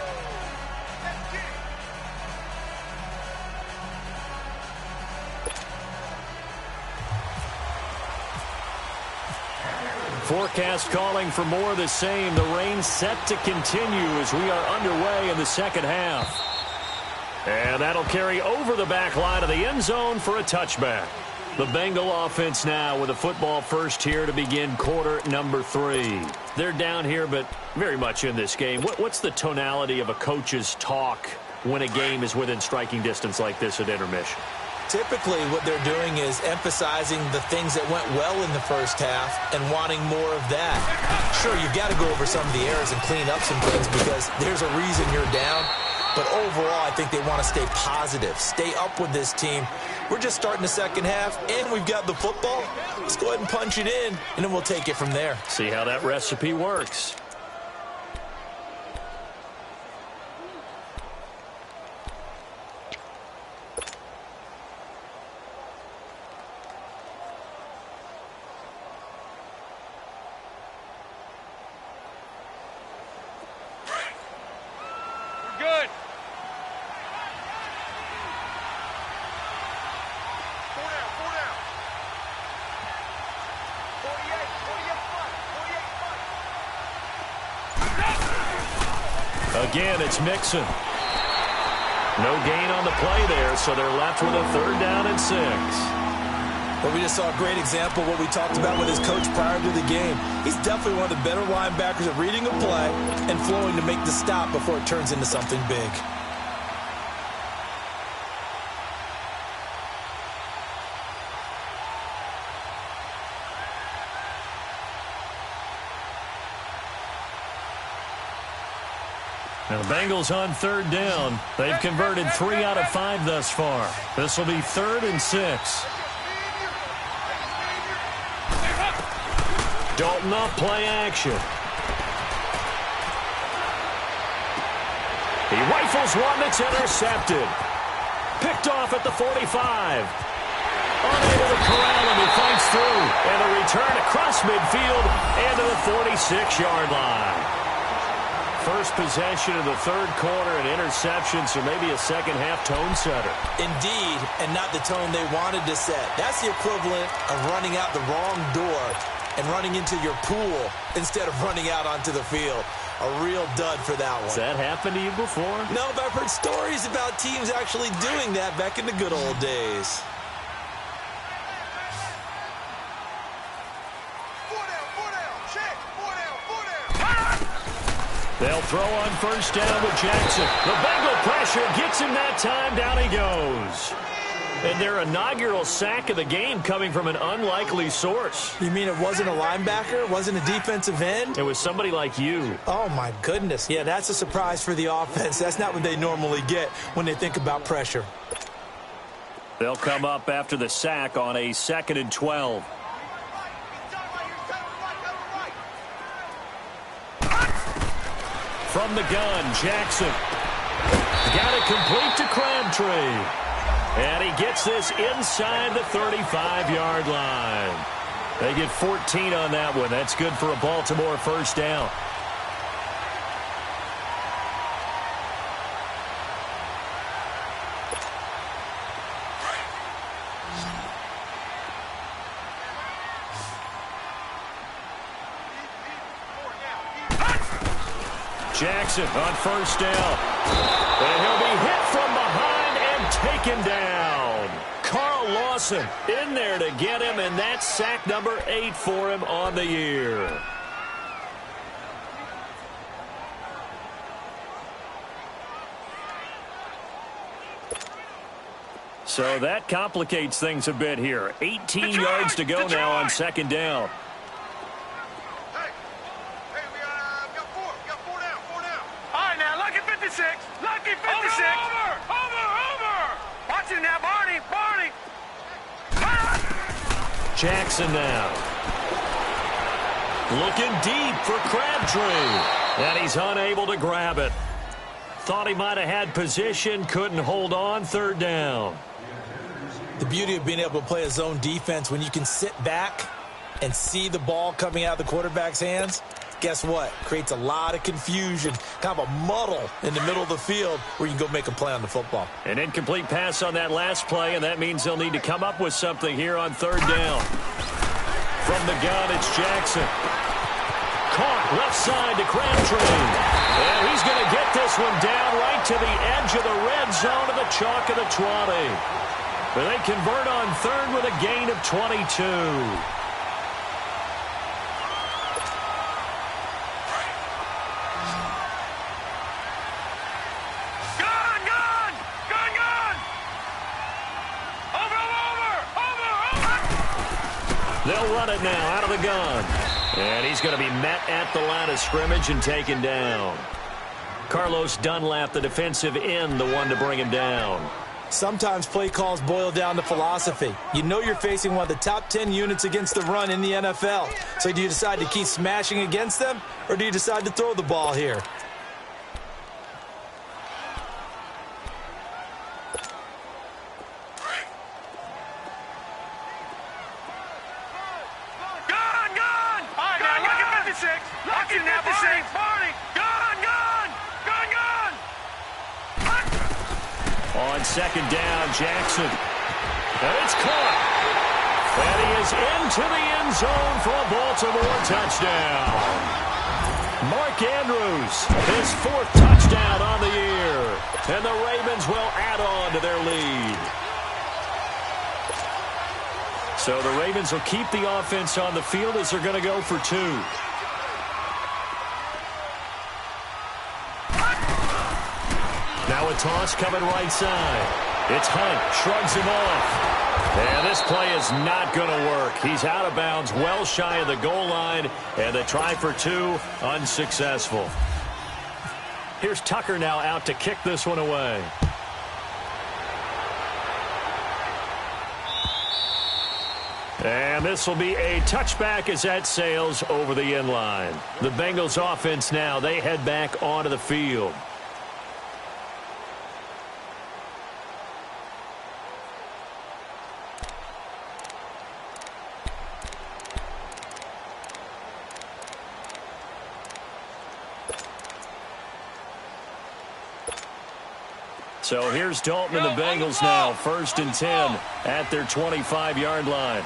Speaker 2: Forecast calling for more of the same. The rain set to continue as we are underway in the second half. And that'll carry over the back line of the end zone for a touchback. The Bengal offense now with a football first here to begin quarter number 3. They're down here, but very much in this game. What's the tonality of a coach's talk when a game is within striking distance like this at intermission?
Speaker 4: Typically, what they're doing is emphasizing the things that went well in the first half and wanting more of that. Sure, you've got to go over some of the errors and clean up some things because there's a reason you're down. But overall, I think they want to stay positive, stay up with this team. We're just starting the second half, and we've got the football. Let's go ahead and punch it in, and then we'll take it from there.
Speaker 2: See how that recipe works.
Speaker 3: Good.
Speaker 2: Again, it's Mixon. No gain on the play there, so they're left with a 3rd down and 6.
Speaker 4: Well, we just saw a great example of what we talked about with his coach prior to the game. He's definitely one of the better linebackers at reading a play and flowing to make the stop before it turns into something big.
Speaker 2: Now the Bengals on 3rd down. They've converted 3 out of 5 thus far. This will be 3rd and 6. Dalton off play action. He rifles one that's intercepted. Picked off at the 45. Unable to corral him, he fights through. And a return across midfield and to the 46-yard line. First possession of the 3rd quarter, an interception, so maybe a second-half tone setter.
Speaker 4: Indeed, and not the tone they wanted to set. That's the equivalent of running out the wrong door and running into your pool instead of running out onto the field. A real dud for that one.
Speaker 2: Has that happened to you before?
Speaker 4: No, but I've heard stories about teams actually doing that back in the good old days.
Speaker 2: They'll throw on 1st down with Jackson. The Bengal pressure gets him that time. Down he goes. And their inaugural sack of the game coming from an unlikely source.
Speaker 4: You mean it wasn't a linebacker? It wasn't a defensive end?
Speaker 2: It was somebody like you.
Speaker 4: Oh, my goodness. Yeah, that's a surprise for the offense. That's not what they normally get when they think about pressure.
Speaker 2: They'll come up after the sack on a 2nd and 12. From the gun, Jackson. Got it complete to Crabtree. And he gets this inside the 35-yard line. They get 14 on that one. That's good for a Baltimore 1st down. Jackson on 1st down. And he'll be hit from behind and taken down. Carl Lawson in there to get him, and that's sack number 8 for him on the year. So that complicates things a bit here. 18 yards to go now on second down.
Speaker 3: Hey, we got four down. All right, now, lucky 56. Lucky 56. Over. Watch it now, Barney.
Speaker 2: Jackson now. Looking deep for Crabtree. And he's unable to grab it. Thought he might have had position, couldn't hold on, third down.
Speaker 4: The beauty of being able to play a zone defense when you can sit back and see the ball coming out of the quarterback's hands, guess what? Creates a lot of confusion, kind of a muddle in the middle of the field where you can go make a play on the football.
Speaker 2: An incomplete pass on that last play, and that means they'll need to come up with something here on third down. From the gun, it's Jackson. Caught left side to Crabtree. And he's going to get this one down right to the edge of the red zone of the chalk of the 20. But they convert on third with a gain of 22.
Speaker 3: Gun! Over!
Speaker 2: They'll run it now out of the gun. And he's going to be met at the line of scrimmage and taken down. Carlos Dunlap, the defensive end, the one to bring him down.
Speaker 4: Sometimes play calls boil down to philosophy. You know you're facing one of the top 10 units against the run in the NFL. So do you decide to keep smashing against them, or do you decide to throw the ball here?
Speaker 3: Gun! All right, now, look at 56. Look at 56. Barney. Gun!
Speaker 2: On second down, Jackson. And it's caught. And he is into the end zone for a Baltimore touchdown. Mark Andrews, his 4th touchdown on the year. And the Ravens will add on to their lead. So the Ravens will keep the offense on the field as they're going to go for 2. Now a toss coming right side. It's Hunt, shrugs him off. And this play is not going to work. He's out of bounds, well shy of the goal line, and the try for 2, unsuccessful. Here's Tucker now out to kick this one away. And this will be a touchback as that sails over the end line. The Bengals offense now, they head back onto the field. So here's Dalton and the Bengals now, 1st and 10 at their 25-yard line.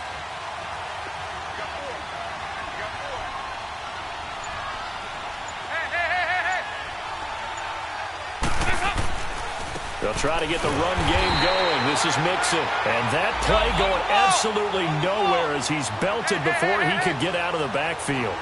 Speaker 2: They'll try to get the run game going. This is Mixon. And that play going absolutely nowhere as he's belted before he could get out of the backfield.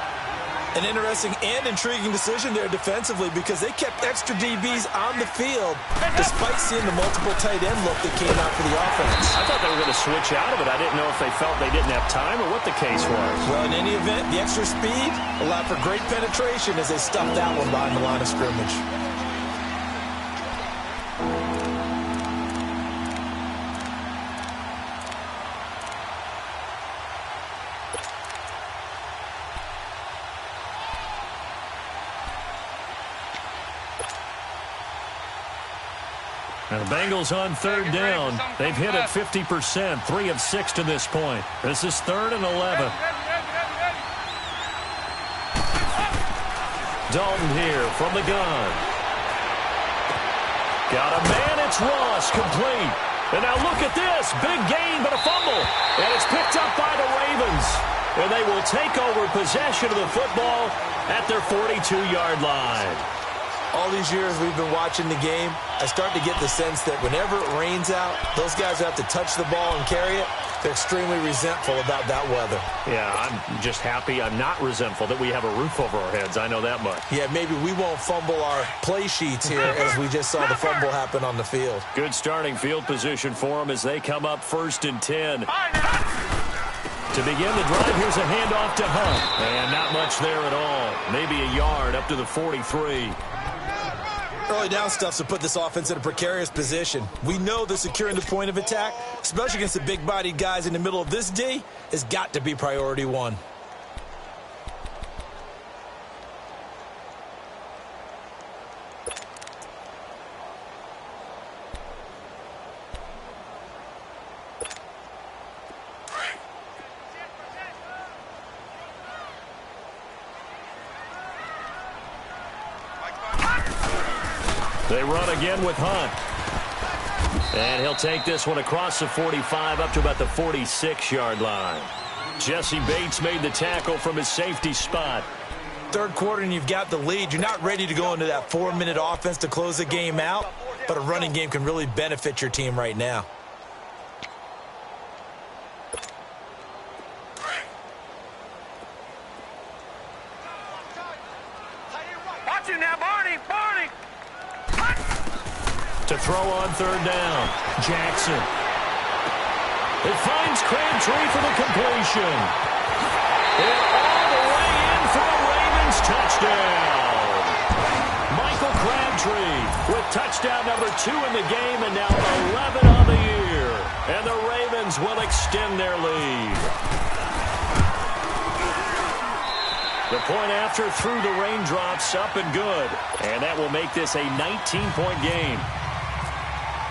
Speaker 4: An interesting and intriguing decision there defensively because they kept extra DBs on the field despite seeing the multiple tight end look that came out for the offense.
Speaker 2: I thought they were going to switch out of it. I didn't know if they felt they didn't have time or what the case was.
Speaker 4: Well, in any event, the extra speed allowed for great penetration as they stuffed that one behind the line of scrimmage.
Speaker 2: Now the Bengals on third down. They've hit it 50%, 3 of 6 to this point. This is 3rd and 11. Dalton here from the gun. Got a man, it's Ross, complete. And now look at this, big gain, but a fumble. And it's picked up by the Ravens. And they will take over possession of the football at their 42-yard line.
Speaker 4: All these years we've been watching the game, I start to get the sense that whenever it rains out, those guys who have to touch the ball and carry it, they're extremely resentful about that weather.
Speaker 2: Yeah, I'm just happy I'm not resentful that we have a roof over our heads. I know that much.
Speaker 4: Yeah, maybe we won't fumble our play sheets here as we just saw the fumble happen on the field.
Speaker 2: Good starting field position for them as they come up 1st and 10. To begin the drive, here's a handoff to Hunt. And not much there at all. Maybe a yard up to the 43.
Speaker 4: Early down stuff to put this offense in a precarious position. We know that securing the point of attack, especially against the big-bodied guys in the middle of this D, has got to be priority one.
Speaker 2: They run again with Hunt. And he'll take this one across the 45 up to about the 46-yard line. Jesse Bates made the tackle from his safety spot.
Speaker 4: Third quarter and you've got the lead. You're not ready to go into that 4-minute offense to close the game out, but a running game can really benefit your team right now.
Speaker 3: Watch it now, Barney! Barney!
Speaker 2: To throw on 3rd down. Jackson. It finds Crabtree for the completion. And all the way in for a Ravens touchdown. Michael Crabtree with touchdown number 2 in the game and now 11 on the year. And the Ravens will extend their lead. The point after through the raindrops, up and good. And that will make this a 19-point game.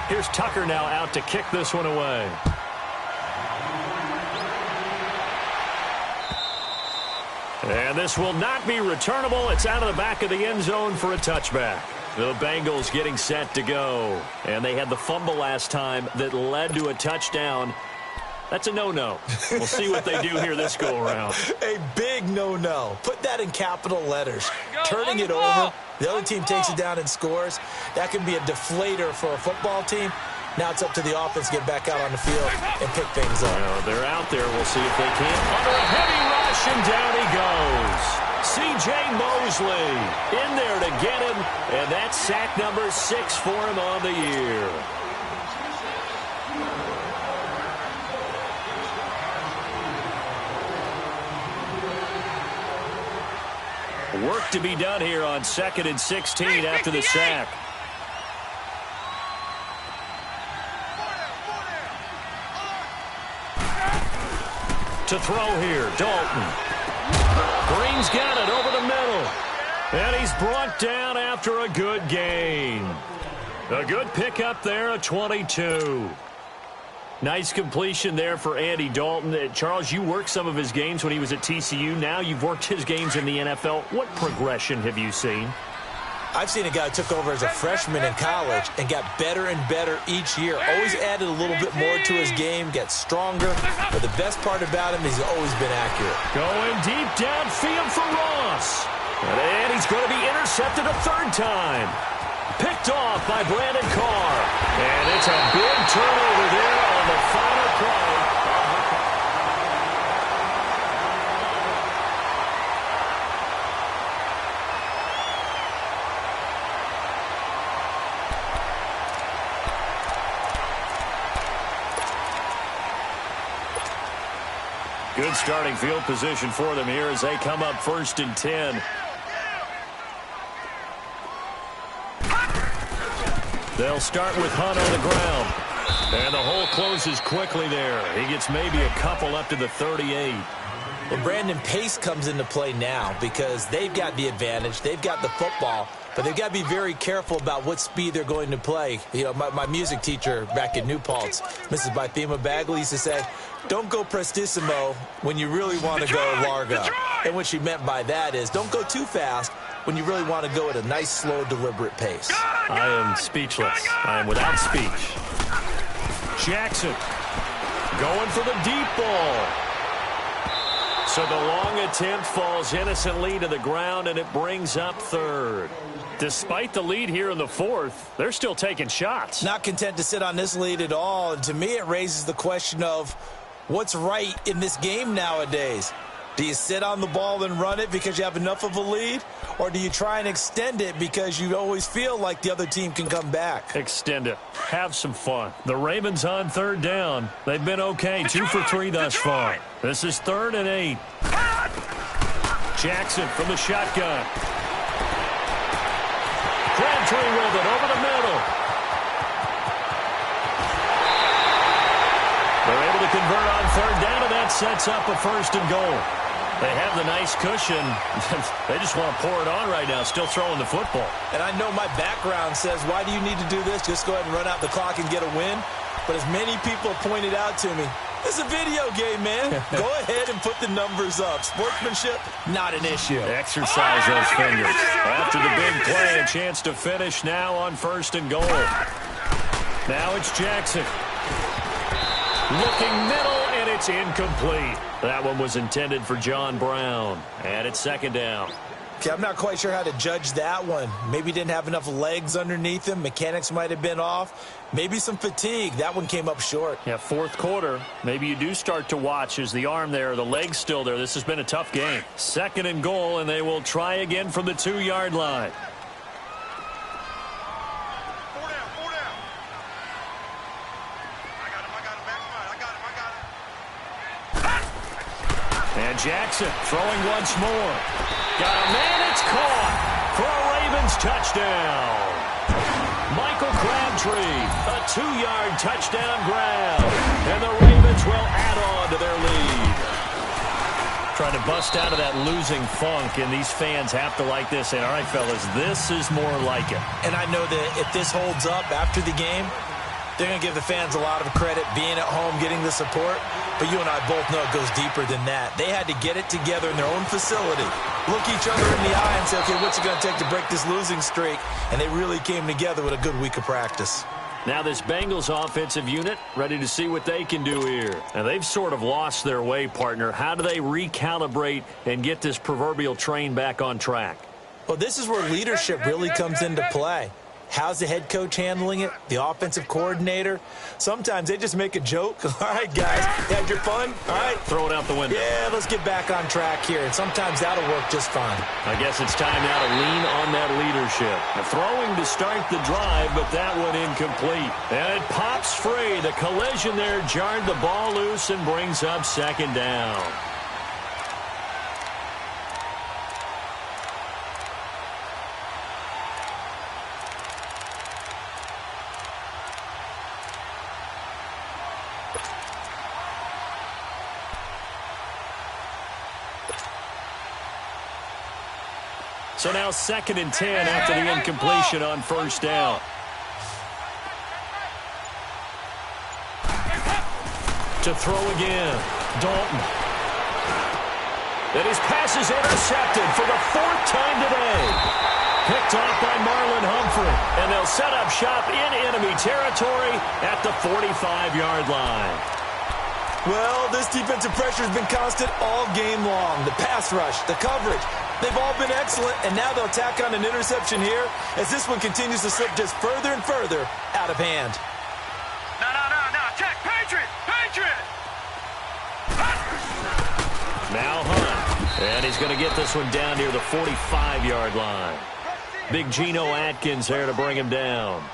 Speaker 2: Here's Tucker now out to kick this one away. And this will not be returnable. It's out of the back of the end zone for a touchback. The Bengals getting set to go. And they had the fumble last time that led to a touchdown. That's a no-no. We'll see what they do here this go-around.
Speaker 4: A big no-no. Put that in capital letters. Turning it over, the other team takes it down and scores. That can be a deflator for a football team. Now it's up to the offense to get back out on the field and pick things up.
Speaker 2: They're out there. We'll see if they can. Under a heavy rush, and down he goes. C.J. Mosley in there to get him, and that's sack number 6 for him on the year. Work to be done here on 2nd and 16 after the sack. To throw here, Dalton. Green's got it over the middle. And he's brought down after a good gain. A good pickup there, a 22. Nice completion there for Andy Dalton. Charles, you worked some of his games when he was at TCU. Now you've worked his games in the NFL. What progression have you seen?
Speaker 4: I've seen a guy who took over as a freshman in college and got better and better each year. Always added a little bit more to his game, gets stronger. But the best part about him is he's always been accurate.
Speaker 2: Going deep downfield for Ross. And he's going to be intercepted a 3rd time. Picked off by Brandon Carr. And it's a big turnover there on the final play. Good starting field position for them here as they come up 1st and 10. They'll start with Hunt on the ground. And the hole closes quickly there. He gets maybe a couple up to the 38.
Speaker 4: Well, Brandon, pace comes into play now because they've got the advantage. They've got the football. But they've got to be very careful about what speed they're going to play. You know, my music teacher back in New Paltz, Mrs. Bythema Bagley, used to say, don't go prestissimo when you really want to go largo. And what she meant by that is don't go too fast when you really want to go at a nice, slow, deliberate pace.
Speaker 2: I am speechless. I am without speech. Jackson going for the deep ball. So the long attempt falls innocently to the ground, and it brings up third. Despite the lead here in the fourth, they're still taking shots.
Speaker 4: Not content to sit on this lead at all. And to me, it raises the question of what's right in this game nowadays. Do you sit on the ball and run it because you have enough of a lead? Or do you try and extend it because you always feel like the other team can come back?
Speaker 2: Extend it. Have some fun. The Ravens on third down. They've been okay. 2 for 3 thus far. This is 3rd and 8. Jackson from the shotgun. Crabtree with it over the middle. They're able to convert on third down, and that sets up a 1st and goal. They have the nice cushion. They just want to pour it on right now, still throwing the football.
Speaker 4: And I know my background says, why do you need to do this? Just go ahead and run out the clock and get a win. But as many people pointed out to me, it's a video game, man. Go ahead and put the numbers up. Sportsmanship, not an issue.
Speaker 2: Exercise those fingers. After the big play, a chance to finish now on 1st and goal. Now it's Jackson. Looking middle, and it's incomplete. That one was intended for John Brown. And it's 2nd down.
Speaker 4: Okay, I'm not quite sure how to judge that one. Maybe didn't have enough legs underneath him. Mechanics might have been off. Maybe some fatigue. That one came up short.
Speaker 2: Yeah, 4th quarter. Maybe you do start to watch as the arm there, the leg's still there. This has been a tough game. 2nd and goal, and they will try again from the 2-yard line. And Jackson throwing once more. Got a man, it's caught for a Ravens touchdown. Michael Crabtree, a 2-yard touchdown grab. And the Ravens will add on to their lead. Trying to bust out of that losing funk, and these fans have to like this. And all right, fellas, this is more like it.
Speaker 4: And I know that if this holds up after the game, they're going to give the fans a lot of credit being at home, getting the support. But you and I both know it goes deeper than that. They had to get it together in their own facility, look each other in the eye and say, okay, what's it going to take to break this losing streak? And they really came together with a good week of practice.
Speaker 2: Now this Bengals offensive unit ready to see what they can do here. Now they've sort of lost their way, partner. How do they recalibrate and get this proverbial train back on track?
Speaker 4: Well, this is where leadership really comes into play. How's the head coach handling it? The offensive coordinator? Sometimes they just make a joke. All right, guys, you had your fun? All right.
Speaker 2: Throw it out the window.
Speaker 4: Yeah, let's get back on track here. And sometimes that'll work just fine.
Speaker 2: I guess it's time now to lean on that leadership. A throwing to start the drive, but that one incomplete. And it pops free. The collision there jarred the ball loose and brings up 2nd down. So now 2nd and 10 after the incompletion on 1st down. To throw again, Dalton. And his pass is intercepted for the 4th time today. Picked off by Marlon Humphrey. And they'll set up shop in enemy territory at the 45-yard line.
Speaker 4: Well, this defensive pressure has been constant all game long. The pass rush, the coverage. They've all been excellent, and now they'll tack on an interception here as this one continues to slip just further and further out of hand.
Speaker 3: No. Check. Patriot.
Speaker 2: Now Hunt, and he's going to get this one down near the 45-yard line. Big Geno Atkins there to bring him down.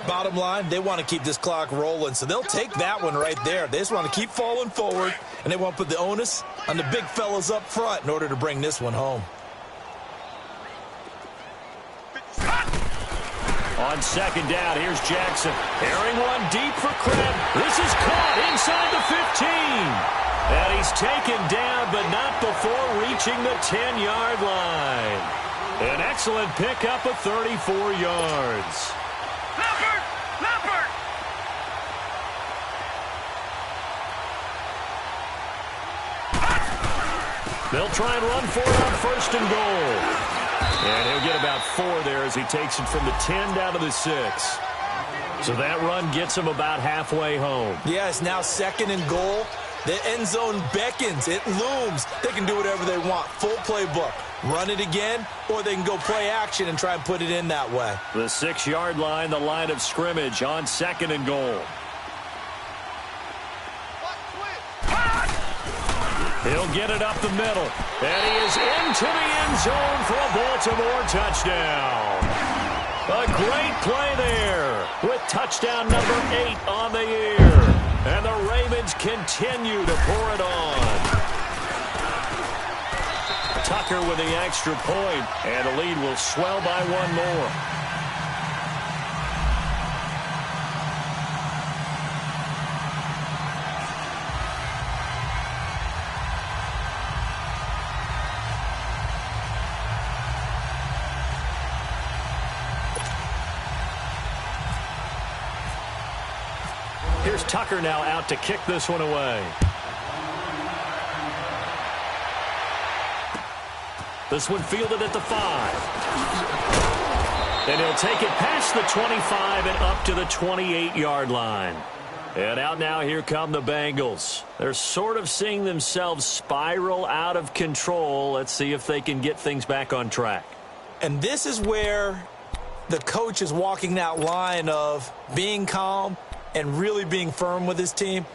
Speaker 4: Bottom line, they want to keep this clock rolling, so they'll take that one right there. They just want to keep falling forward, and they want to put the onus on the big fellas up front in order to bring this one home.
Speaker 2: On 2nd down, here's Jackson. Airing one deep for Crab. This is caught inside the 15. And he's taken down, but not before reaching the 10-yard line. An excellent pickup of 34 yards.
Speaker 3: Leopard!
Speaker 2: They'll try and run for it on 1st and goal. And he'll get about 4 there as he takes it from the 10 down to the 6. So that run gets him about halfway home.
Speaker 4: Yeah, it's now 2nd and goal. The end zone beckons. It looms. They can do whatever they want. Full playbook. Run it again, or they can go play action and try and put it in that way.
Speaker 2: The 6-yard line, the line of scrimmage on 2nd and goal. He'll get it up the middle. And he is into the end zone for a Baltimore touchdown. A great play there with touchdown number 8 on the year. And the Ravens continue to pour it on. Tucker with the extra point, and the lead will swell by 1 more. Here's Tucker now out to kick this one away. This one fielded at the 5. And he'll take it past the 25 and up to the 28-yard line. And out now, here come the Bengals. They're sort of seeing themselves spiral out of control. Let's see if they can get things back on track.
Speaker 4: And this is where the coach is walking that line of being calm and really being firm with his team.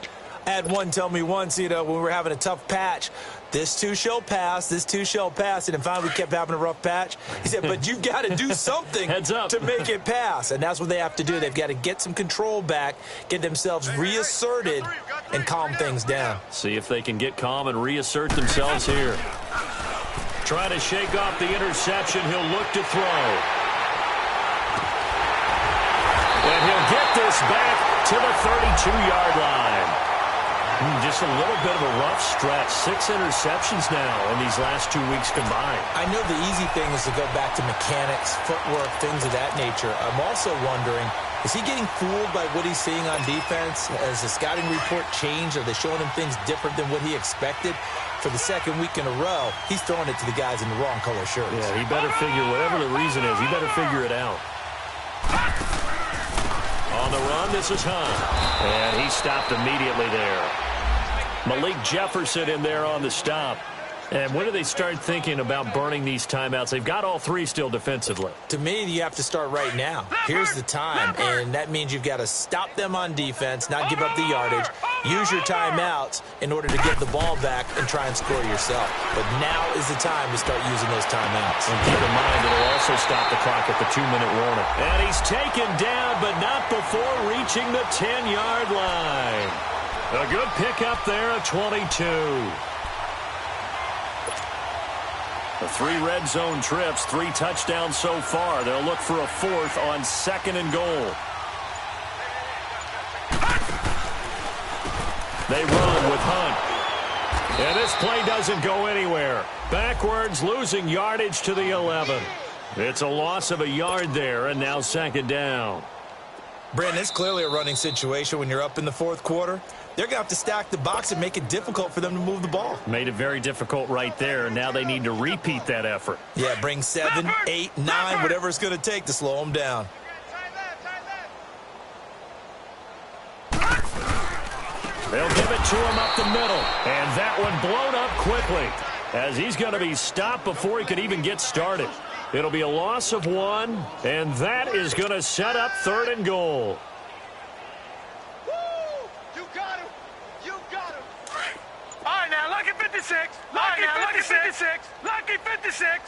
Speaker 4: I had one tell me once, when we were having a tough patch, this too shall pass, this too shall pass. And finally we kept having a rough patch. He said, but you've got to do something to make it pass. And that's what they have to do. They've got to get some control back, get themselves reasserted, and calm things down.
Speaker 2: See if they can get calm and reassert themselves here. Trying to shake off the interception. He'll look to throw. And he'll get this back to the 32-yard line. Just a little bit of a rough stretch. 6 interceptions now in these last 2 weeks combined.
Speaker 4: I know the easy thing is to go back to mechanics, footwork, things of that nature. I'm also wondering, is he getting fooled by what he's seeing on defense? Has the scouting report changed? Are they showing him things different than what he expected? For the 2nd week in a row, he's throwing it to the guys in the wrong color shirts.
Speaker 2: Yeah, he better figure, whatever the reason is, he better figure it out. On the run, this is Hunt. And he stopped immediately there. Malik Jefferson in there on the stop. And when do they start thinking about burning these timeouts? They've got all 3 still defensively.
Speaker 4: To me, you have to start right now. Here's the time, and that means you've got to stop them on defense, not give up the yardage, use your timeouts in order to get the ball back and try and score yourself. But now is the time to start using those timeouts.
Speaker 2: And keep in mind, it'll also stop the clock at the 2-minute warning. And he's taken down, but not before reaching the 10-yard line. A good pickup there at 22. The 3 red zone trips, 3 touchdowns so far. They'll look for a 4th on 2nd and goal. They run with Hunt. And this play doesn't go anywhere. Backwards, losing yardage to the 11. It's a loss of a yard there, and now 2nd down.
Speaker 4: Brandon, it's clearly a running situation when you're up in the 4th quarter. They're going to have to stack the box and make it difficult for them to move the ball.
Speaker 2: Made it very difficult right there, and now they need to repeat that effort.
Speaker 4: Yeah, bring 7, 8, 9, whatever it's going to take to slow them down.
Speaker 2: They'll give it to him up the middle, and that one blown up quickly as he's going to be stopped before he could even get started. It'll be a loss of 1, and that is going to set up 3rd and goal.
Speaker 3: Lucky 56. Lucky 56. Lucky 56.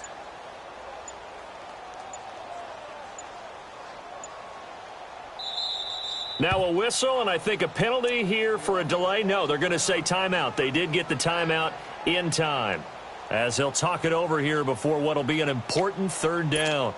Speaker 2: Now a whistle, and I think a penalty here for a delay. No, they're going to say timeout. They did get the timeout in time, as they'll talk it over here before what will be an important 3rd down.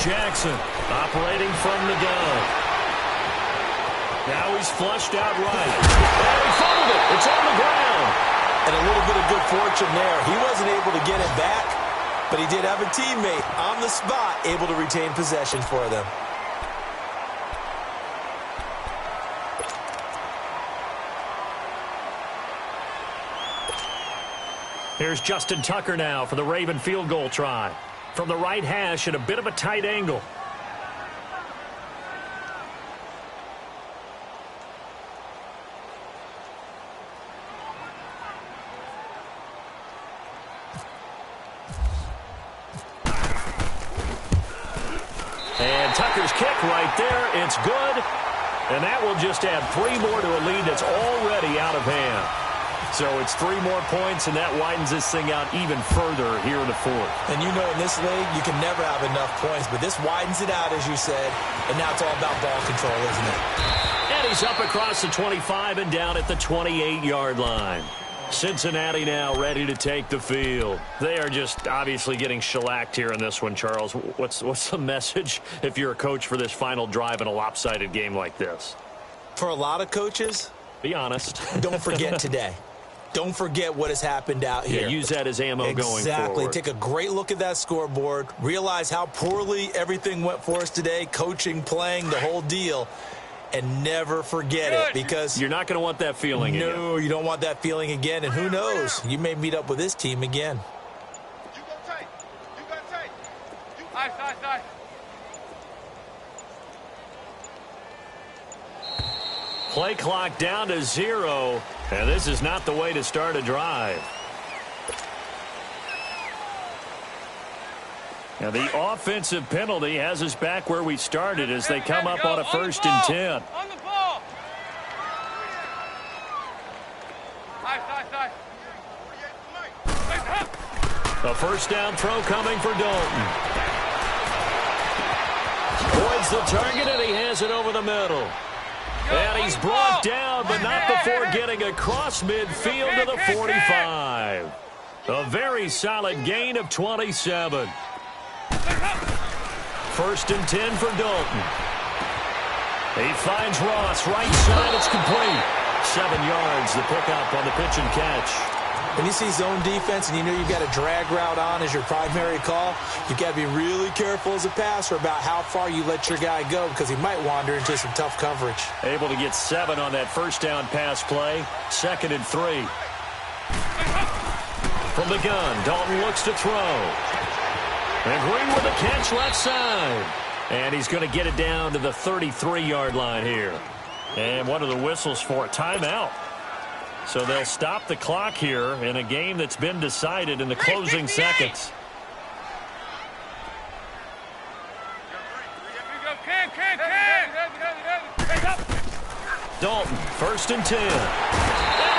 Speaker 2: Jackson operating from the gun. Now he's flushed out right. And he fumbled it. It's on the ground.
Speaker 4: And a little bit of good fortune there. He wasn't able to get it back, but he did have a teammate on the spot able to retain possession for them.
Speaker 2: Here's Justin Tucker now for the Raven field goal try. From the right hash at a bit of a tight angle. And Tucker's kick right there. It's good. And that will just add 3 more to a lead that's already out of hand. So it's 3 more points, and that widens this thing out even further here in the fourth.
Speaker 4: And you know in this league, you can never have enough points, but this widens it out, as you said, and now it's all about ball control, isn't it?
Speaker 2: And he's up across the 25 and down at the 28-yard line. Cincinnati now ready to take the field. They are just obviously getting shellacked here in this one, Charles. What's the message if you're a coach for this final drive in a lopsided game like this?
Speaker 4: For a lot of coaches,
Speaker 2: be honest.
Speaker 4: Don't forget today. Don't forget what has happened out here.
Speaker 2: Yeah, use that as ammo going forward.
Speaker 4: Exactly. Take a great look at that scoreboard. Realize how poorly everything went for us today. Coaching, playing, the whole deal. And never forget it, because
Speaker 2: you're not going to want that feeling again.
Speaker 4: No, you don't want that feeling again. And who knows? You may meet up with this team again.
Speaker 3: You go tight. You got tight. Nice.
Speaker 2: Play clock down to 0, and this is not the way to start a drive. Now the offensive penalty has us back where we started as they come up on a 1st and 10.
Speaker 3: On the ball. Nice.
Speaker 2: A first down throw coming for Dalton. Avoids the target, and he has it over the middle. And he's brought down, but not before getting across midfield to the 45. A very solid gain of 27. 1st and 10 for Dalton. He finds Ross, right side, it's complete. 7 yards, the pickup on the pitch and catch.
Speaker 4: When you see zone defense and you know you've got a drag route on as your primary call, you've got to be really careful as a passer about how far you let your guy go, because he might wander into some tough coverage.
Speaker 2: Able to get 7 on that first down pass play. 2nd and 3. From the gun, Dalton looks to throw. And Green with a catch left side. And he's going to get it down to the 33-yard line here. And what are the whistles for? Timeout. So they'll stop the clock here in a game that's been decided in the closing seconds. Dalton, 1st and 10. And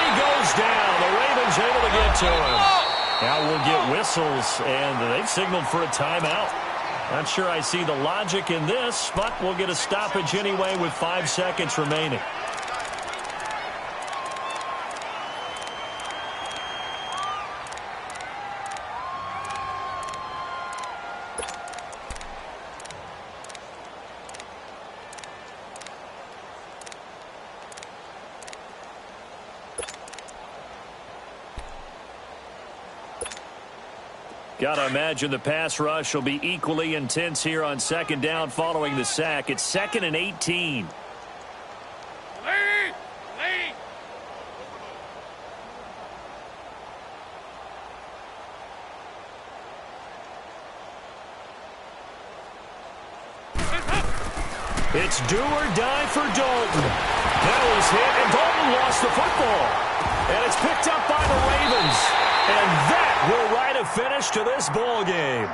Speaker 2: he goes down. The Ravens able to get to him. Now we'll get whistles, and they've signaled for a timeout. Not sure I see the logic in this, but we'll get a stoppage anyway with 5 seconds remaining. Got to imagine the pass rush will be equally intense here on 2nd down following the sack. It's 2nd and 18.
Speaker 3: Lead!
Speaker 2: It's do or die for Dalton. Penalties hit, and Dalton lost the football. And it's picked up by the Ravens. And that will write a finish to this ball game.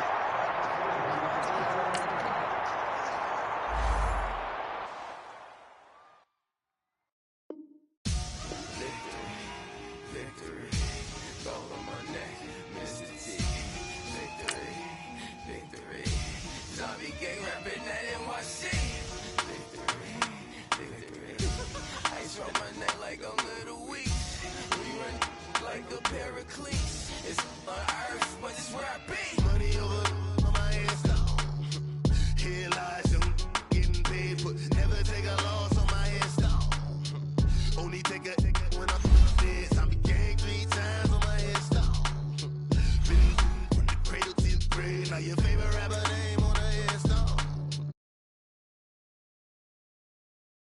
Speaker 5: Your favorite rapper